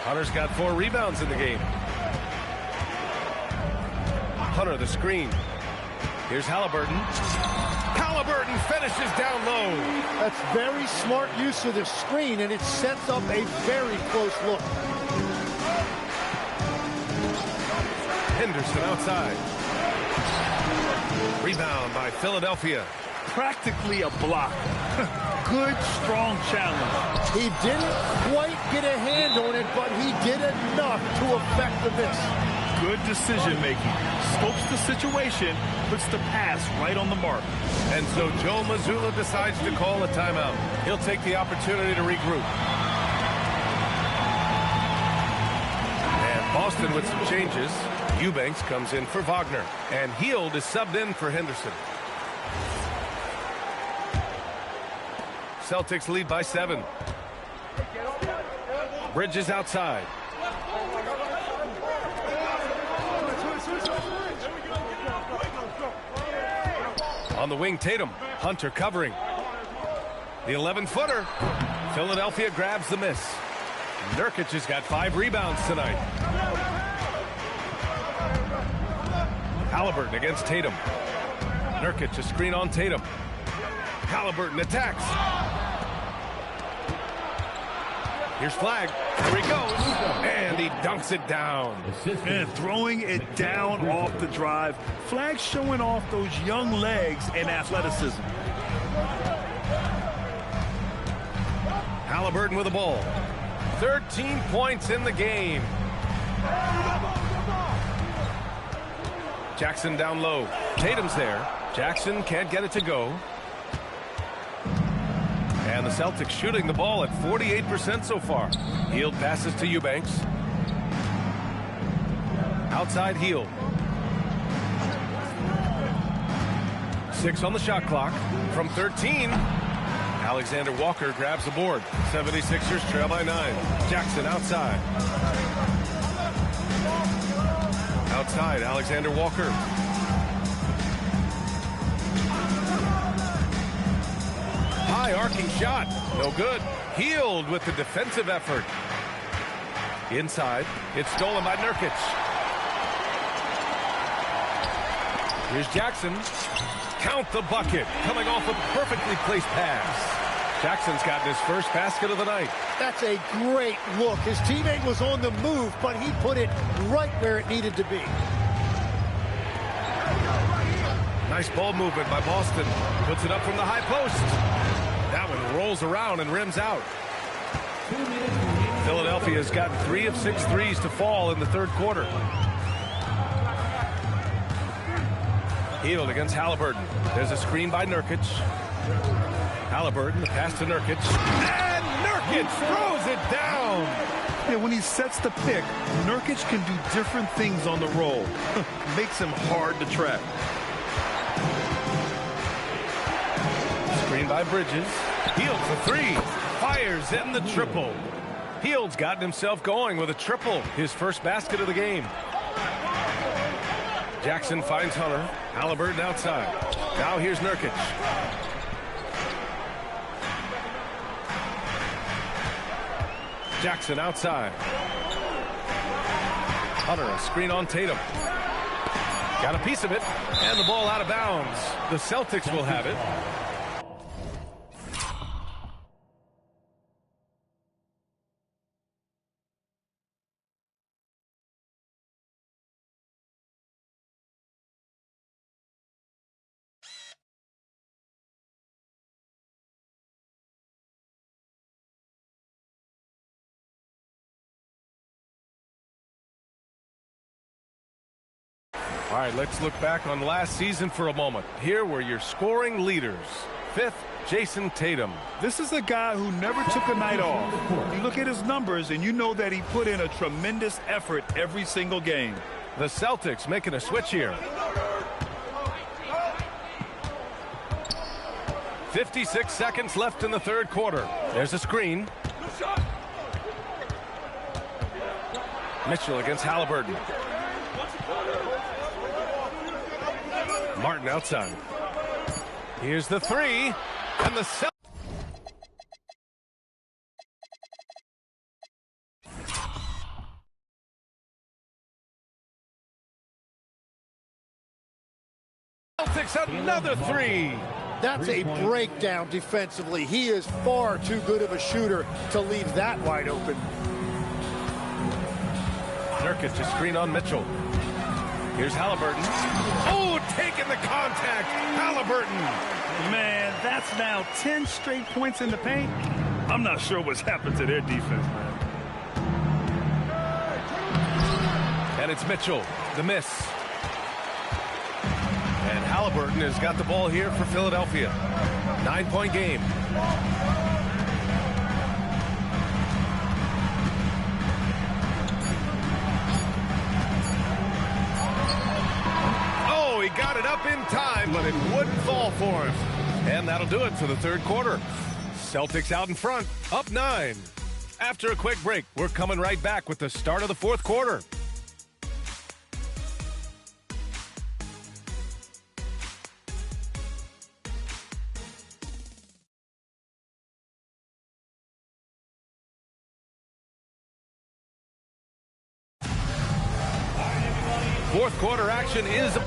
Hunter's got 4 rebounds in the game. Hunter the screen. Here's Halliburton. Halliburton finishes down low. That's very smart use of the screen, and it sets up a very close look. Henderson outside. Rebound by Philadelphia. Practically a block. Good, strong challenge. He didn't quite get a hand on it, but he did enough to affect the miss. Good decision making. Scopes the situation, puts the pass right on the mark. And so Joe Mazzulla decides to call a timeout. He'll take the opportunity to regroup. And Boston with some changes. Eubanks comes in for Wagner. And Hield is subbed in for Henderson. Celtics lead by 7. Bridges outside. On the wing, Tatum. Hunter covering. The 11-footer. Philadelphia grabs the miss. Nurkic has got 5 rebounds tonight. Halliburton against Tatum. Nurkic a screen on Tatum. Halliburton attacks. Here's Flag. Here he goes. And he dunks it down. And throwing it down off the drive. Flag showing off those young legs and athleticism. Halliburton with the ball. 13 points in the game. Jackson down low. Tatum's there. Jackson can't get it to go. And the Celtics shooting the ball at 48% so far. Hield passes to Eubanks. Outside Hield. 6 on the shot clock. From 13. Alexander Walker grabs the board. 76ers trail by 9. Jackson outside. Outside, Alexander Walker. High arcing shot. No good. Hield with the defensive effort. Inside. It's stolen by Nurkic. Here's Jackson. Count the bucket. Coming off a perfectly placed pass. Jackson's gotten his first basket of the night. That's a great look. His teammate was on the move, but he put it right where it needed to be. Nice ball movement by Boston. Puts it up from the high post. That one rolls around and rims out. Philadelphia has gotten 3 of 6 threes to fall in the third quarter. Hield against Halliburton. There's a screen by Nurkic. Halliburton, the pass to Nurkic. And Nurkic throws it down. Yeah, when he sets the pick, Nurkic can do different things on the roll. Makes him hard to track. Screen by Bridges. Hield for 3. Fires in the triple. Hield's gotten himself going with a triple, his first basket of the game. Jackson finds Hunter. Halliburton outside. Now here's Nurkic. Jackson outside. Hunter, a screen on Tatum. Got a piece of it, and the ball out of bounds. The Celtics will have it. All right, let's look back on last season for a moment. Here were your scoring leaders. Fifth, Jason Tatum. This is a guy who never took a night off. You look at his numbers, and you know that he put in a tremendous effort every single game. The Celtics making a switch here. 56 seconds left in the third quarter. There's a screen. Mitchell against Halliburton. Martin outside. Here's the three. And the Celtics another three. That's a breakdown defensively. He is far too good of a shooter to leave that wide open. Nurkic a screen on Mitchell. Here's Halliburton. Oh, taking the contact. Halliburton. Man, that's now 10 straight points in the paint. I'm not sure what's happened to their defense, man. And it's Mitchell. The miss. And Halliburton has got the ball here for Philadelphia. 9-point game. Oh, he got it up in time, but it wouldn't fall for him. And that'll do it for the third quarter. Celtics out in front, up 9. After a quick break, we're coming right back with the start of the fourth quarter. Fourth quarter action is...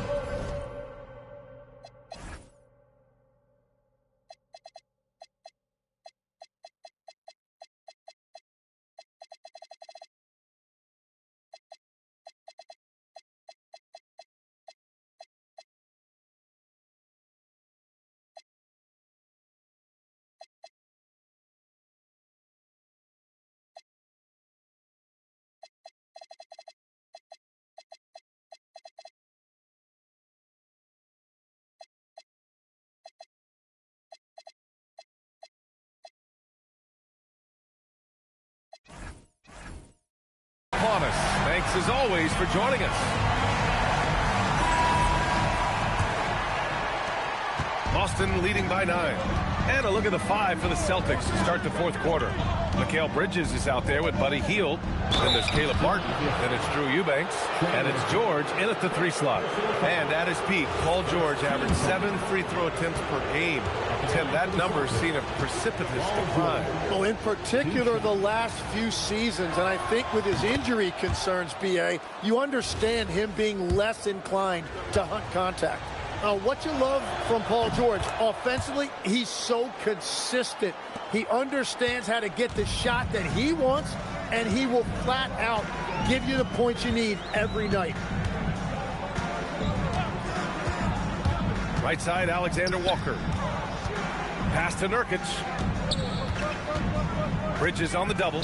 Thanks as always for joining us. Boston leading by 9. And a look at the 5 for the Celtics to start the fourth quarter. Mikal Bridges is out there with Buddy Hield. Then there's Caleb Martin. Then it's Drew Eubanks. And it's George in at the 3 slot. And at his peak, Paul George averaged 7 free throw attempts per game. Tim, that number's seen a precipitous decline. Well, in particular, the last few seasons, and I think with his injury concerns, B.A., you understand him being less inclined to hunt contact. What you love from Paul George, offensively, he's so consistent. He understands how to get the shot that he wants, and he will flat out give you the points you need every night. Right side, Alexander Walker. Pass to Nurkic. Bridges on the double.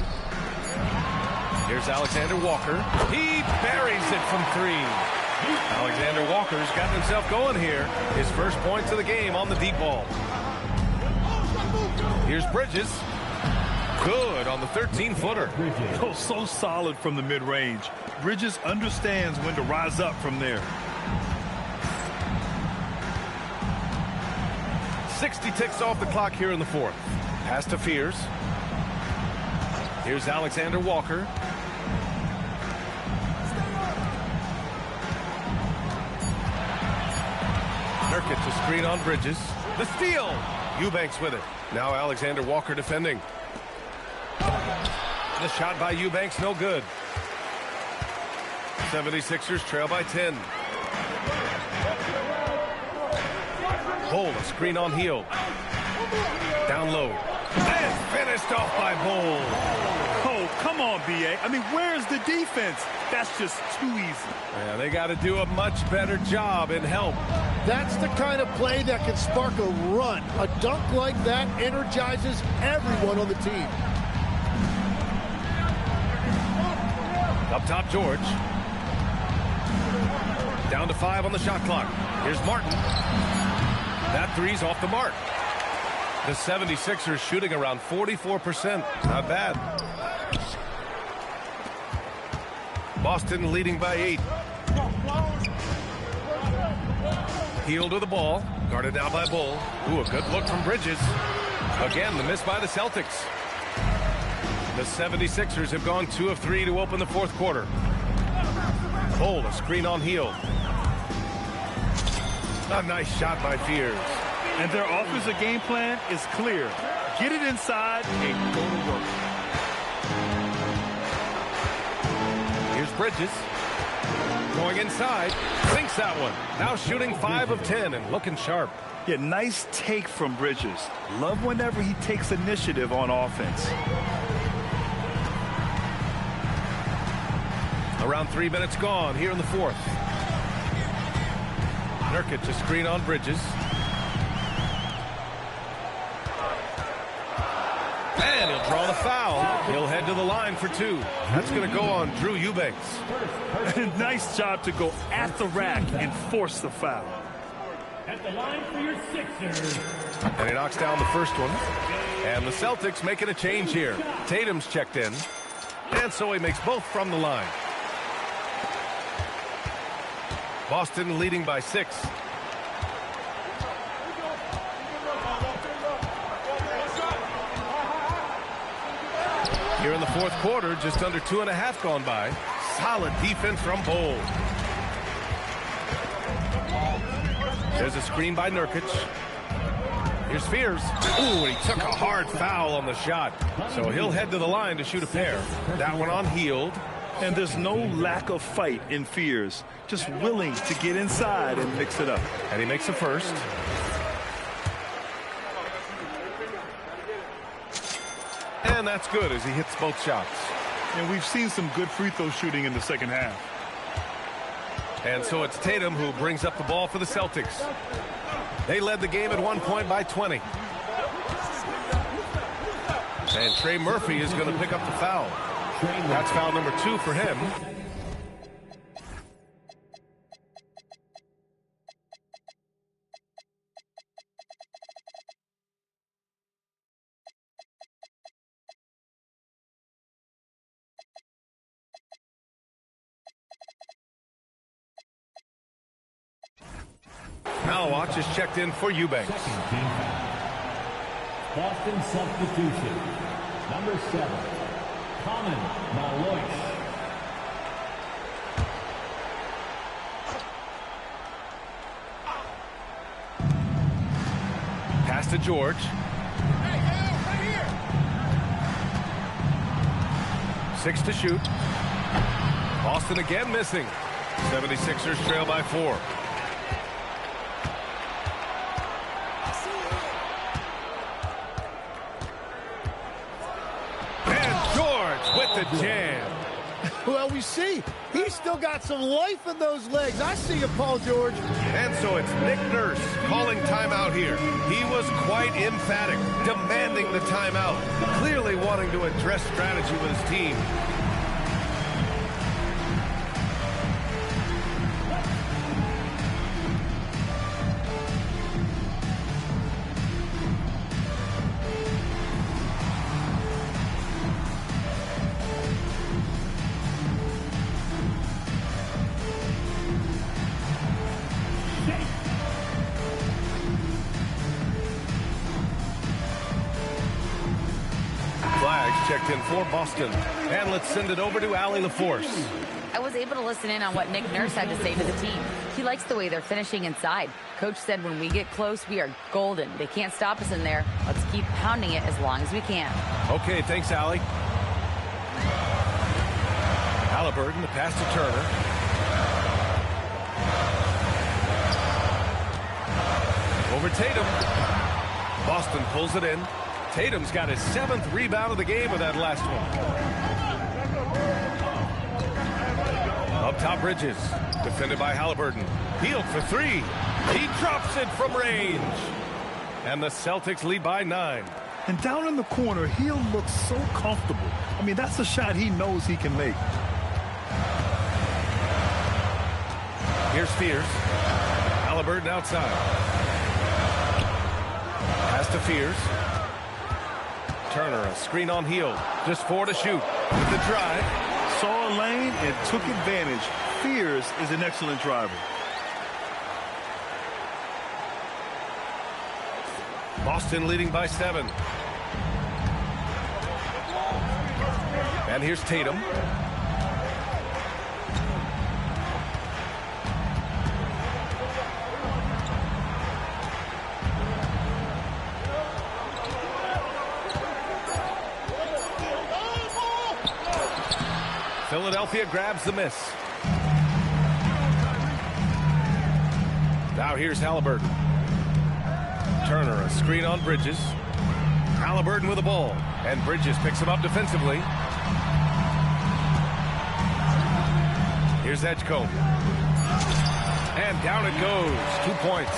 Here's Alexander Walker. He buries it from 3. Alexander Walker's gotten himself going here. His first points of the game on the deep ball. Here's Bridges. Good on the 13-footer. Oh, so solid from the mid-range. Bridges understands when to rise up from there. 60 ticks off the clock here in the fourth. Pass to Fears. Here's Alexander Walker. Nurkic to screen on Bridges. The steal. Eubanks with it. Now Alexander Walker defending. The shot by Eubanks, no good. 76ers trail by 10. Bol, a screen on Hield. Down low. And finished off by Bol. Oh, come on, B.A. I mean, where's the defense? That's just too easy. Yeah, they got to do a much better job in help. That's the kind of play that can spark a run. A dunk like that energizes everyone on the team. Up top, George. Down to 5 on the shot clock. Here's Martin. That three's off the mark. The 76ers shooting around 44%. Not bad. Boston leading by 8. Hield to the ball. Guarded down by Bol. Ooh, a good look from Bridges. Again, the miss by the Celtics. The 76ers have gone 2 of 3 to open the fourth quarter. Bol, a screen on Hield. A nice shot by Fears. And their offensive game plan is clear. Get it inside and go to work. Here's Bridges. Going inside. Sinks that one. Now shooting 5 of 10 and looking sharp. Yeah, nice take from Bridges. Love whenever he takes initiative on offense. Around 3 minutes gone here in the fourth. Nurkic a screen on Bridges. And he'll draw the foul. He'll head to the line for 2. That's going to go on Drew Eubanks. Nice job to go at the rack and force the foul. At the line for your Sixers. And he knocks down the first one. And the Celtics making a change here. Tatum's checked in. And so he makes both from the line. Boston leading by 6. Here in the fourth quarter, just under 2.5 gone by. Solid defense from Bol. There's a screen by Nurkic. Here's Fears. Ooh, he took a hard foul on the shot. So he'll head to the line to shoot a pair. That one on Hield. And there's no lack of fight in Fears. Just willing to get inside and mix it up. And he makes a first. And that's good as he hits both shots. And we've seen some good free throw shooting in the second half. And so it's Tatum who brings up the ball for the Celtics. They led the game at one point by 20. And Trey Murphy is going to pick up the foul. That's foul number 2 for him. Now watch is checked in for Eubanks. Boston substitution. Number 7, Common Maloich. Pass to George. Right here. 6 to shoot. Boston again missing. 76ers trail by 4. The jam. Well, we see he's still got some life in those legs. I see you, Paul George. And so it's Nick Nurse calling timeout here. He was quite emphatic, demanding the timeout, clearly wanting to address strategy with his team. checked in for Boston. And let's send it over to Allie LaForce. I was able to listen in on what Nick Nurse had to say to the team. He likes the way they're finishing inside. Coach said when we get close, we are golden. They can't stop us in there. Let's keep pounding it as long as we can. Okay, thanks, Allie. Halliburton, the pass to Turner. Over Tatum. Boston pulls it in. Tatum's got his 7th rebound of the game with that last one. Up top, Bridges. Defended by Halliburton. Hield for 3. He drops it from range. And the Celtics lead by 9. And down in the corner, Hield looks so comfortable. I mean, that's a shot he knows he can make. Here's Spears. Halliburton outside. Pass to Fears. Turner, a screen on Hield. Just 4 to shoot. With the drive. Saw a lane and took advantage. Fears is an excellent driver. Boston leading by 7. And here's Tatum. Philadelphia grabs the miss. Now here's Halliburton. Turner, a screen on Bridges. Halliburton with the ball. And Bridges picks him up defensively. Here's Edgecombe. And down it goes. 2 points.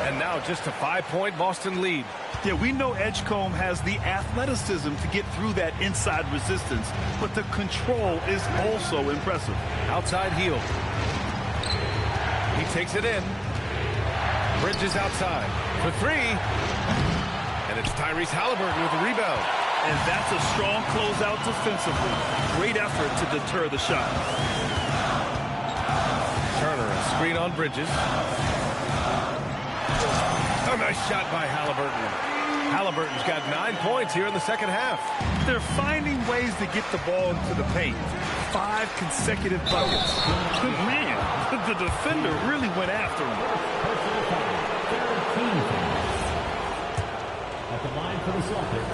And now just a 5-point Boston lead. Yeah, we know Edgecombe has the athleticism to get through that inside resistance, but the control is also impressive. Outside Hield. He takes it in. Bridges outside for 3. And it's Tyrese Halliburton with the rebound. And that's a strong closeout defensively. Great effort to deter the shot. Turner, a screen on Bridges. A nice shot by Halliburton. Halliburton's got 9 points here in the second half. They're finding ways to get the ball into the paint. 5 consecutive buckets. Good man. The defender really went after him. At the line for the Celtics,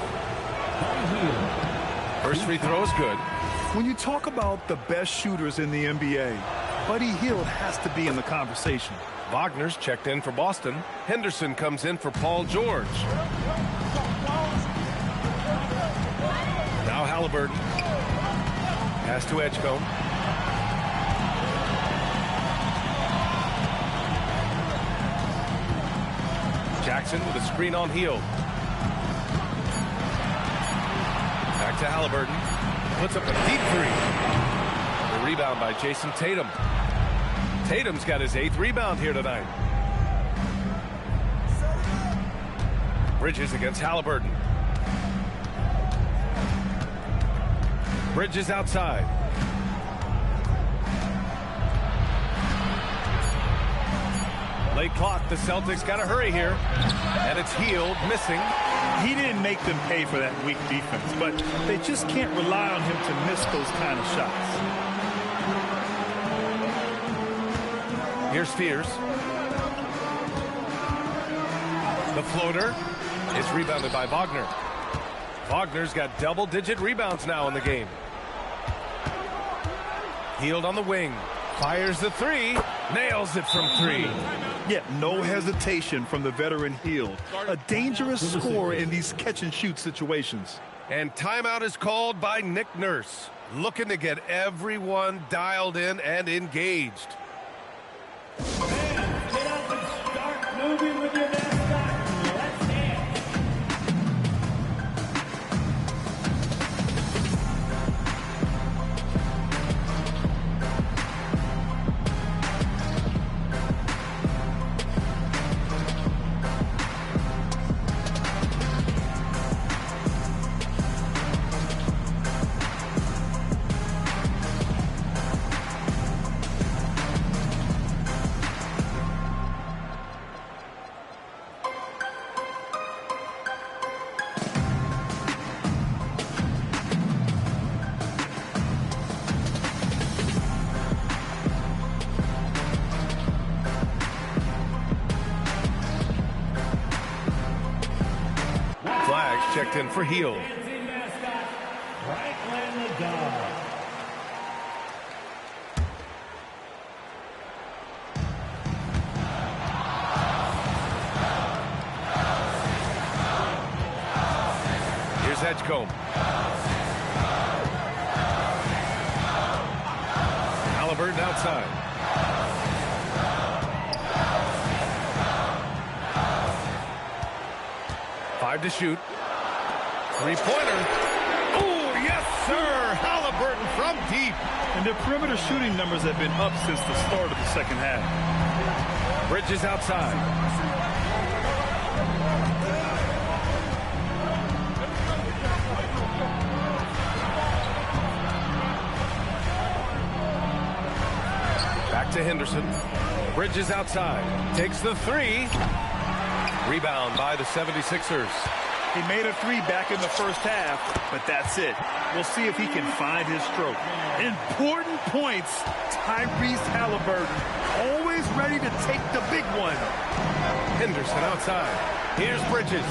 First free throw is good. When you talk about the best shooters in the NBA, Buddy Hield has to be in the conversation. Wagner's checked in for Boston. Henderson comes in for Paul George. Now Halliburton. Pass to Edgecombe. Jackson with a screen on Hield. Back to Halliburton. Puts up a deep 3. The rebound by Jason Tatum. Tatum's got his 8th rebound here tonight. Bridges against Halliburton. Bridges outside. Late clock. The Celtics got to hurry here. And it's Hield missing. He didn't make them pay for that weak defense, but they just can't rely on him to miss those kind of shots. Here's Spears. The floater is rebounded by Wagner. Wagner's got double-digit rebounds now in the game. Hield on the wing. Fires the 3. Nails it from 3. Yeah, no hesitation from the veteran Hield. A dangerous scorer in these catch-and-shoot situations. And timeout is called by Nick Nurse. Looking to get everyone dialed in and engaged. fans, get up and start moving with your mascot. Let's dance. for heel. Dancing mascot, Franklin the Dog. Here's Edgecombe. Halliburton outside. Five to shoot. Three-pointer. Oh, yes, sir. Halliburton from deep. And their perimeter shooting numbers have been up since the start of the second half. Bridges outside. Back to Henderson. Bridges outside. Takes the three. Rebound by the 76ers. He made a three back in the first half, but that's it. We'll see if he can find his stroke. Important points. Tyrese Halliburton, always ready to take the big one. Henderson outside. Here's Bridges.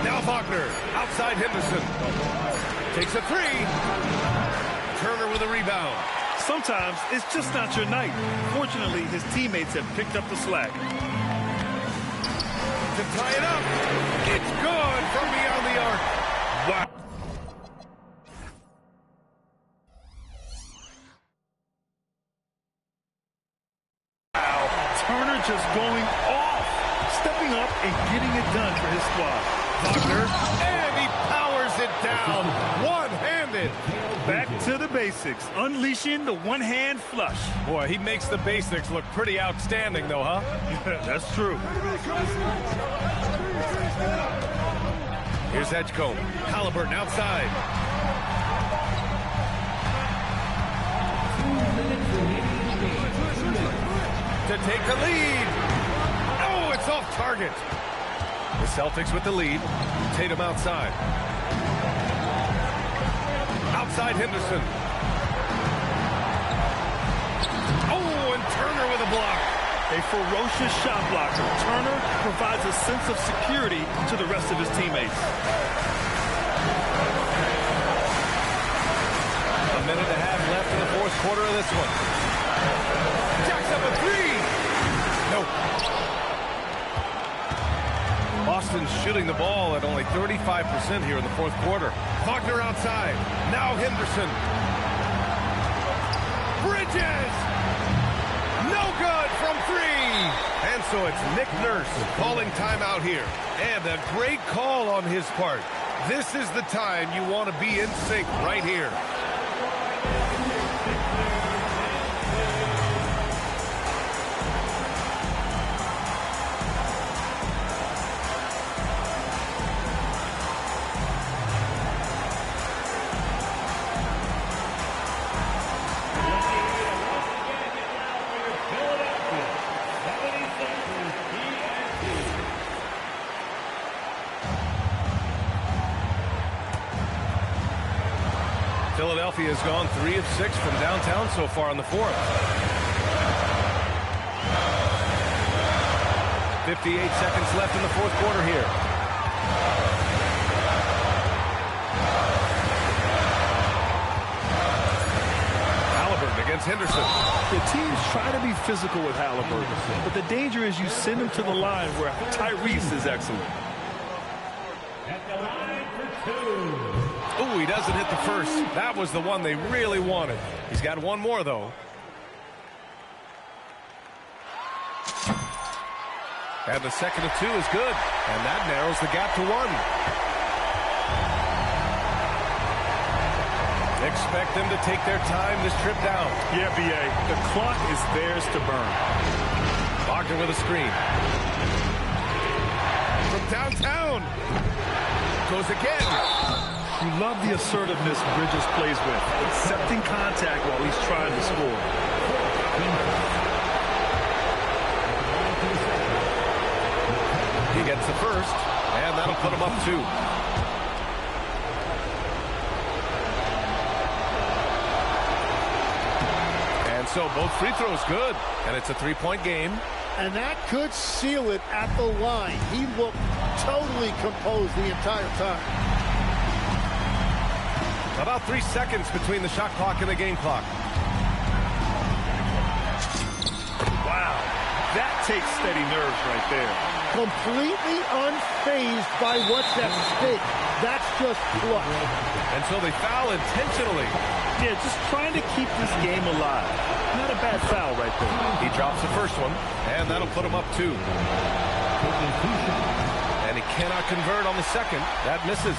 Now Wagner, outside Henderson. Takes a three. Turner with a rebound. Sometimes it's just not your night. Fortunately, his teammates have picked up the slack. To tie it up. It's good from beyond the arc. Wow. Turner just going off, stepping up and getting it done for his squad. Wagner, and he powers it down, one-handed. Back to the basics, unleashing the one-hand flush. Boy, he makes the basics look pretty outstanding, though, huh? That's true. Here's Edgecombe. Halliburton outside. To take the lead. Oh, it's off target. The Celtics with the lead. Tatum outside. Outside Henderson. Oh, and Turner with a block. A ferocious shot blocker. Turner provides a sense of security to the rest of his teammates. A minute and a half left in the fourth quarter of this one. Jacks up a three. Nope. Boston's shooting the ball at only 35% here in the fourth quarter. Wagner outside. Now Henderson. Bridges. No good from three. And so it's Nick Nurse calling timeout here. And a great call on his part. This is the time you want to be in sync right here. Philadelphia has gone 3 of 6 from downtown so far in the fourth. 58 seconds left in the fourth quarter here. Halliburton against Henderson. The teams try to be physical with Halliburton, but the danger is you send him to the line where Tyrese is excellent. At the line for two. Oh, he doesn't hit the first. That was the one they really wanted. He's got one more, though. And the second of two is good. And that narrows the gap to one. Expect them to take their time this trip down. Yeah, B.A. The clock is theirs to burn. Wagner with a screen. From downtown. Goes again. You love the assertiveness Bridges plays with, accepting contact while he's trying to score. He gets the first, and that'll put him up 2. And so. Both free throws good. And it's a three-point game. And that could seal it at the line. He looked totally composed the entire time. About 3 seconds between the shot clock and the game clock. Wow, that takes steady nerves right there. Completely unfazed by what's at stake. That's just clutch. And so they foul intentionally. Yeah, just trying to keep this game alive. Not a bad foul right there. He drops the first one, and that'll put him up 2. And he cannot convert on the second. That misses.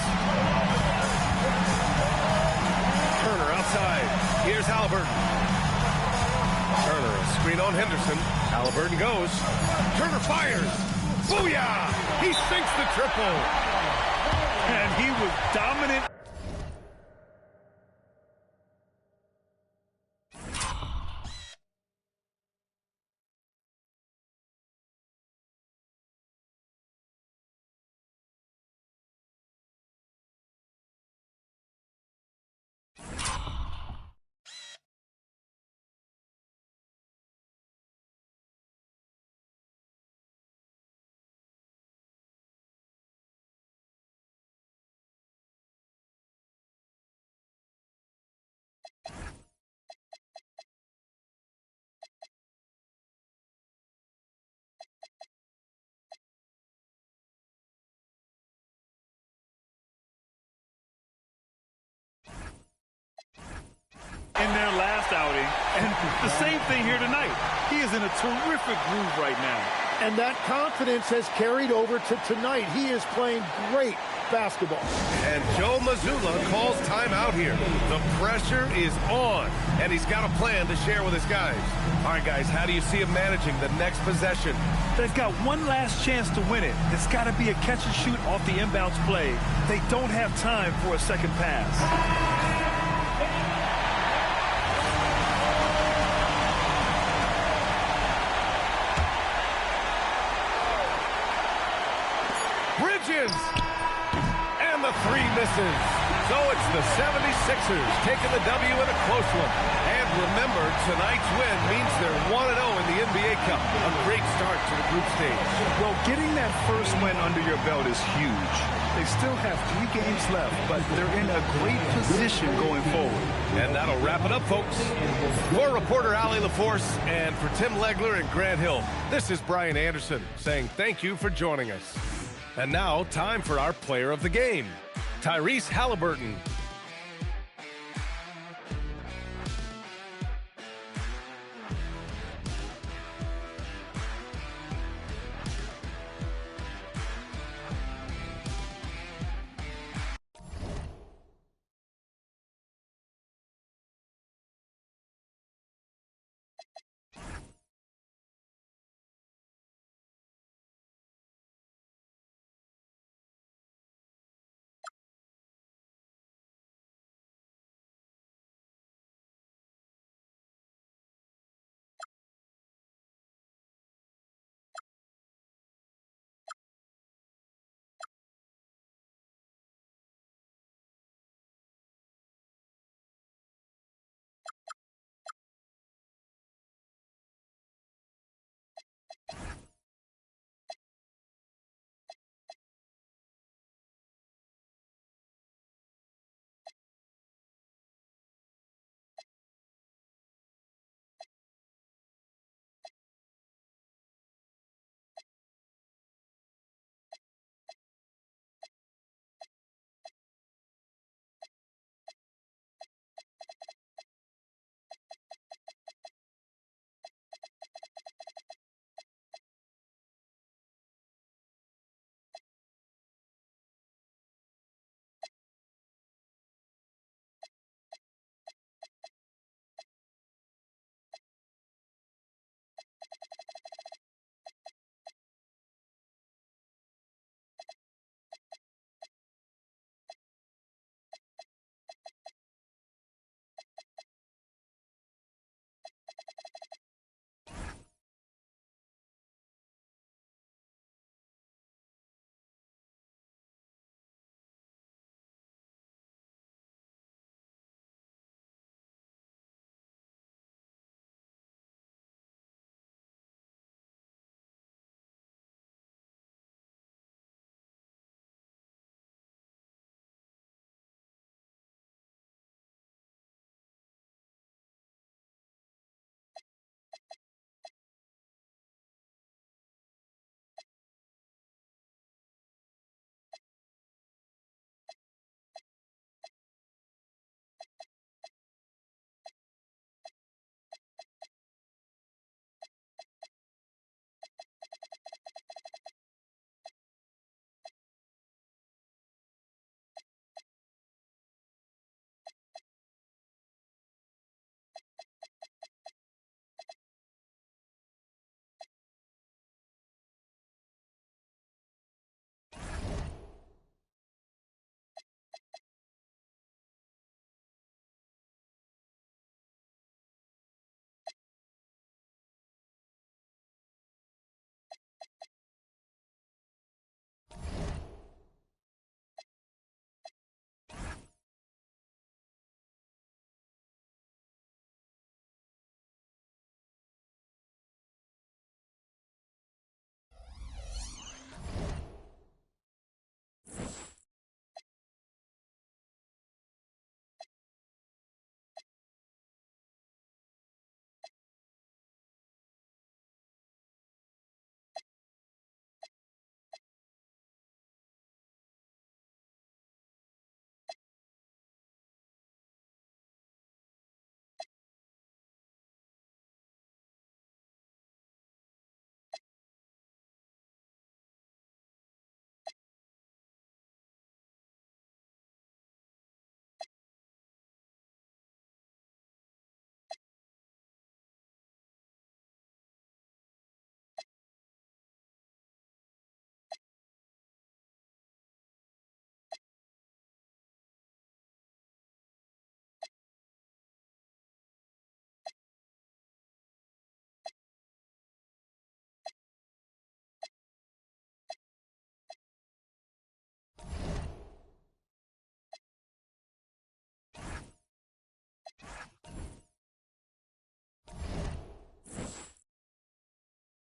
Turner outside. Here's Halliburton. Turner, a screen on Henderson. Halliburton goes. Turner fires. Booyah! He sinks the triple. And he was dominant. In their last outing, and the same thing here tonight. He is in a terrific groove right now. And that confidence has carried over to tonight. He is playing great basketball. And Joe Mazzulla calls timeout here. The pressure is on, and he's got a plan to share with his guys. All right, guys, how do you see him managing the next possession? They've got one last chance to win it. It's got to be a catch and shoot off the inbounds play. They don't have time for a second pass. Bridges! And the 3 misses. So it's the 76ers taking the W in a close one. And remember, tonight's win means they're 1-0 in the NBA Cup. A great start to the group stage. Well, getting that first win under your belt is huge. They still have 3 games left, but they're in a great position going forward. And that'll wrap it up, folks. For reporter Allie LaForce and for Tim Legler and Grant Hill, this is Brian Anderson saying thank you for joining us. And now, time for our player of the game, Tyrese Halliburton.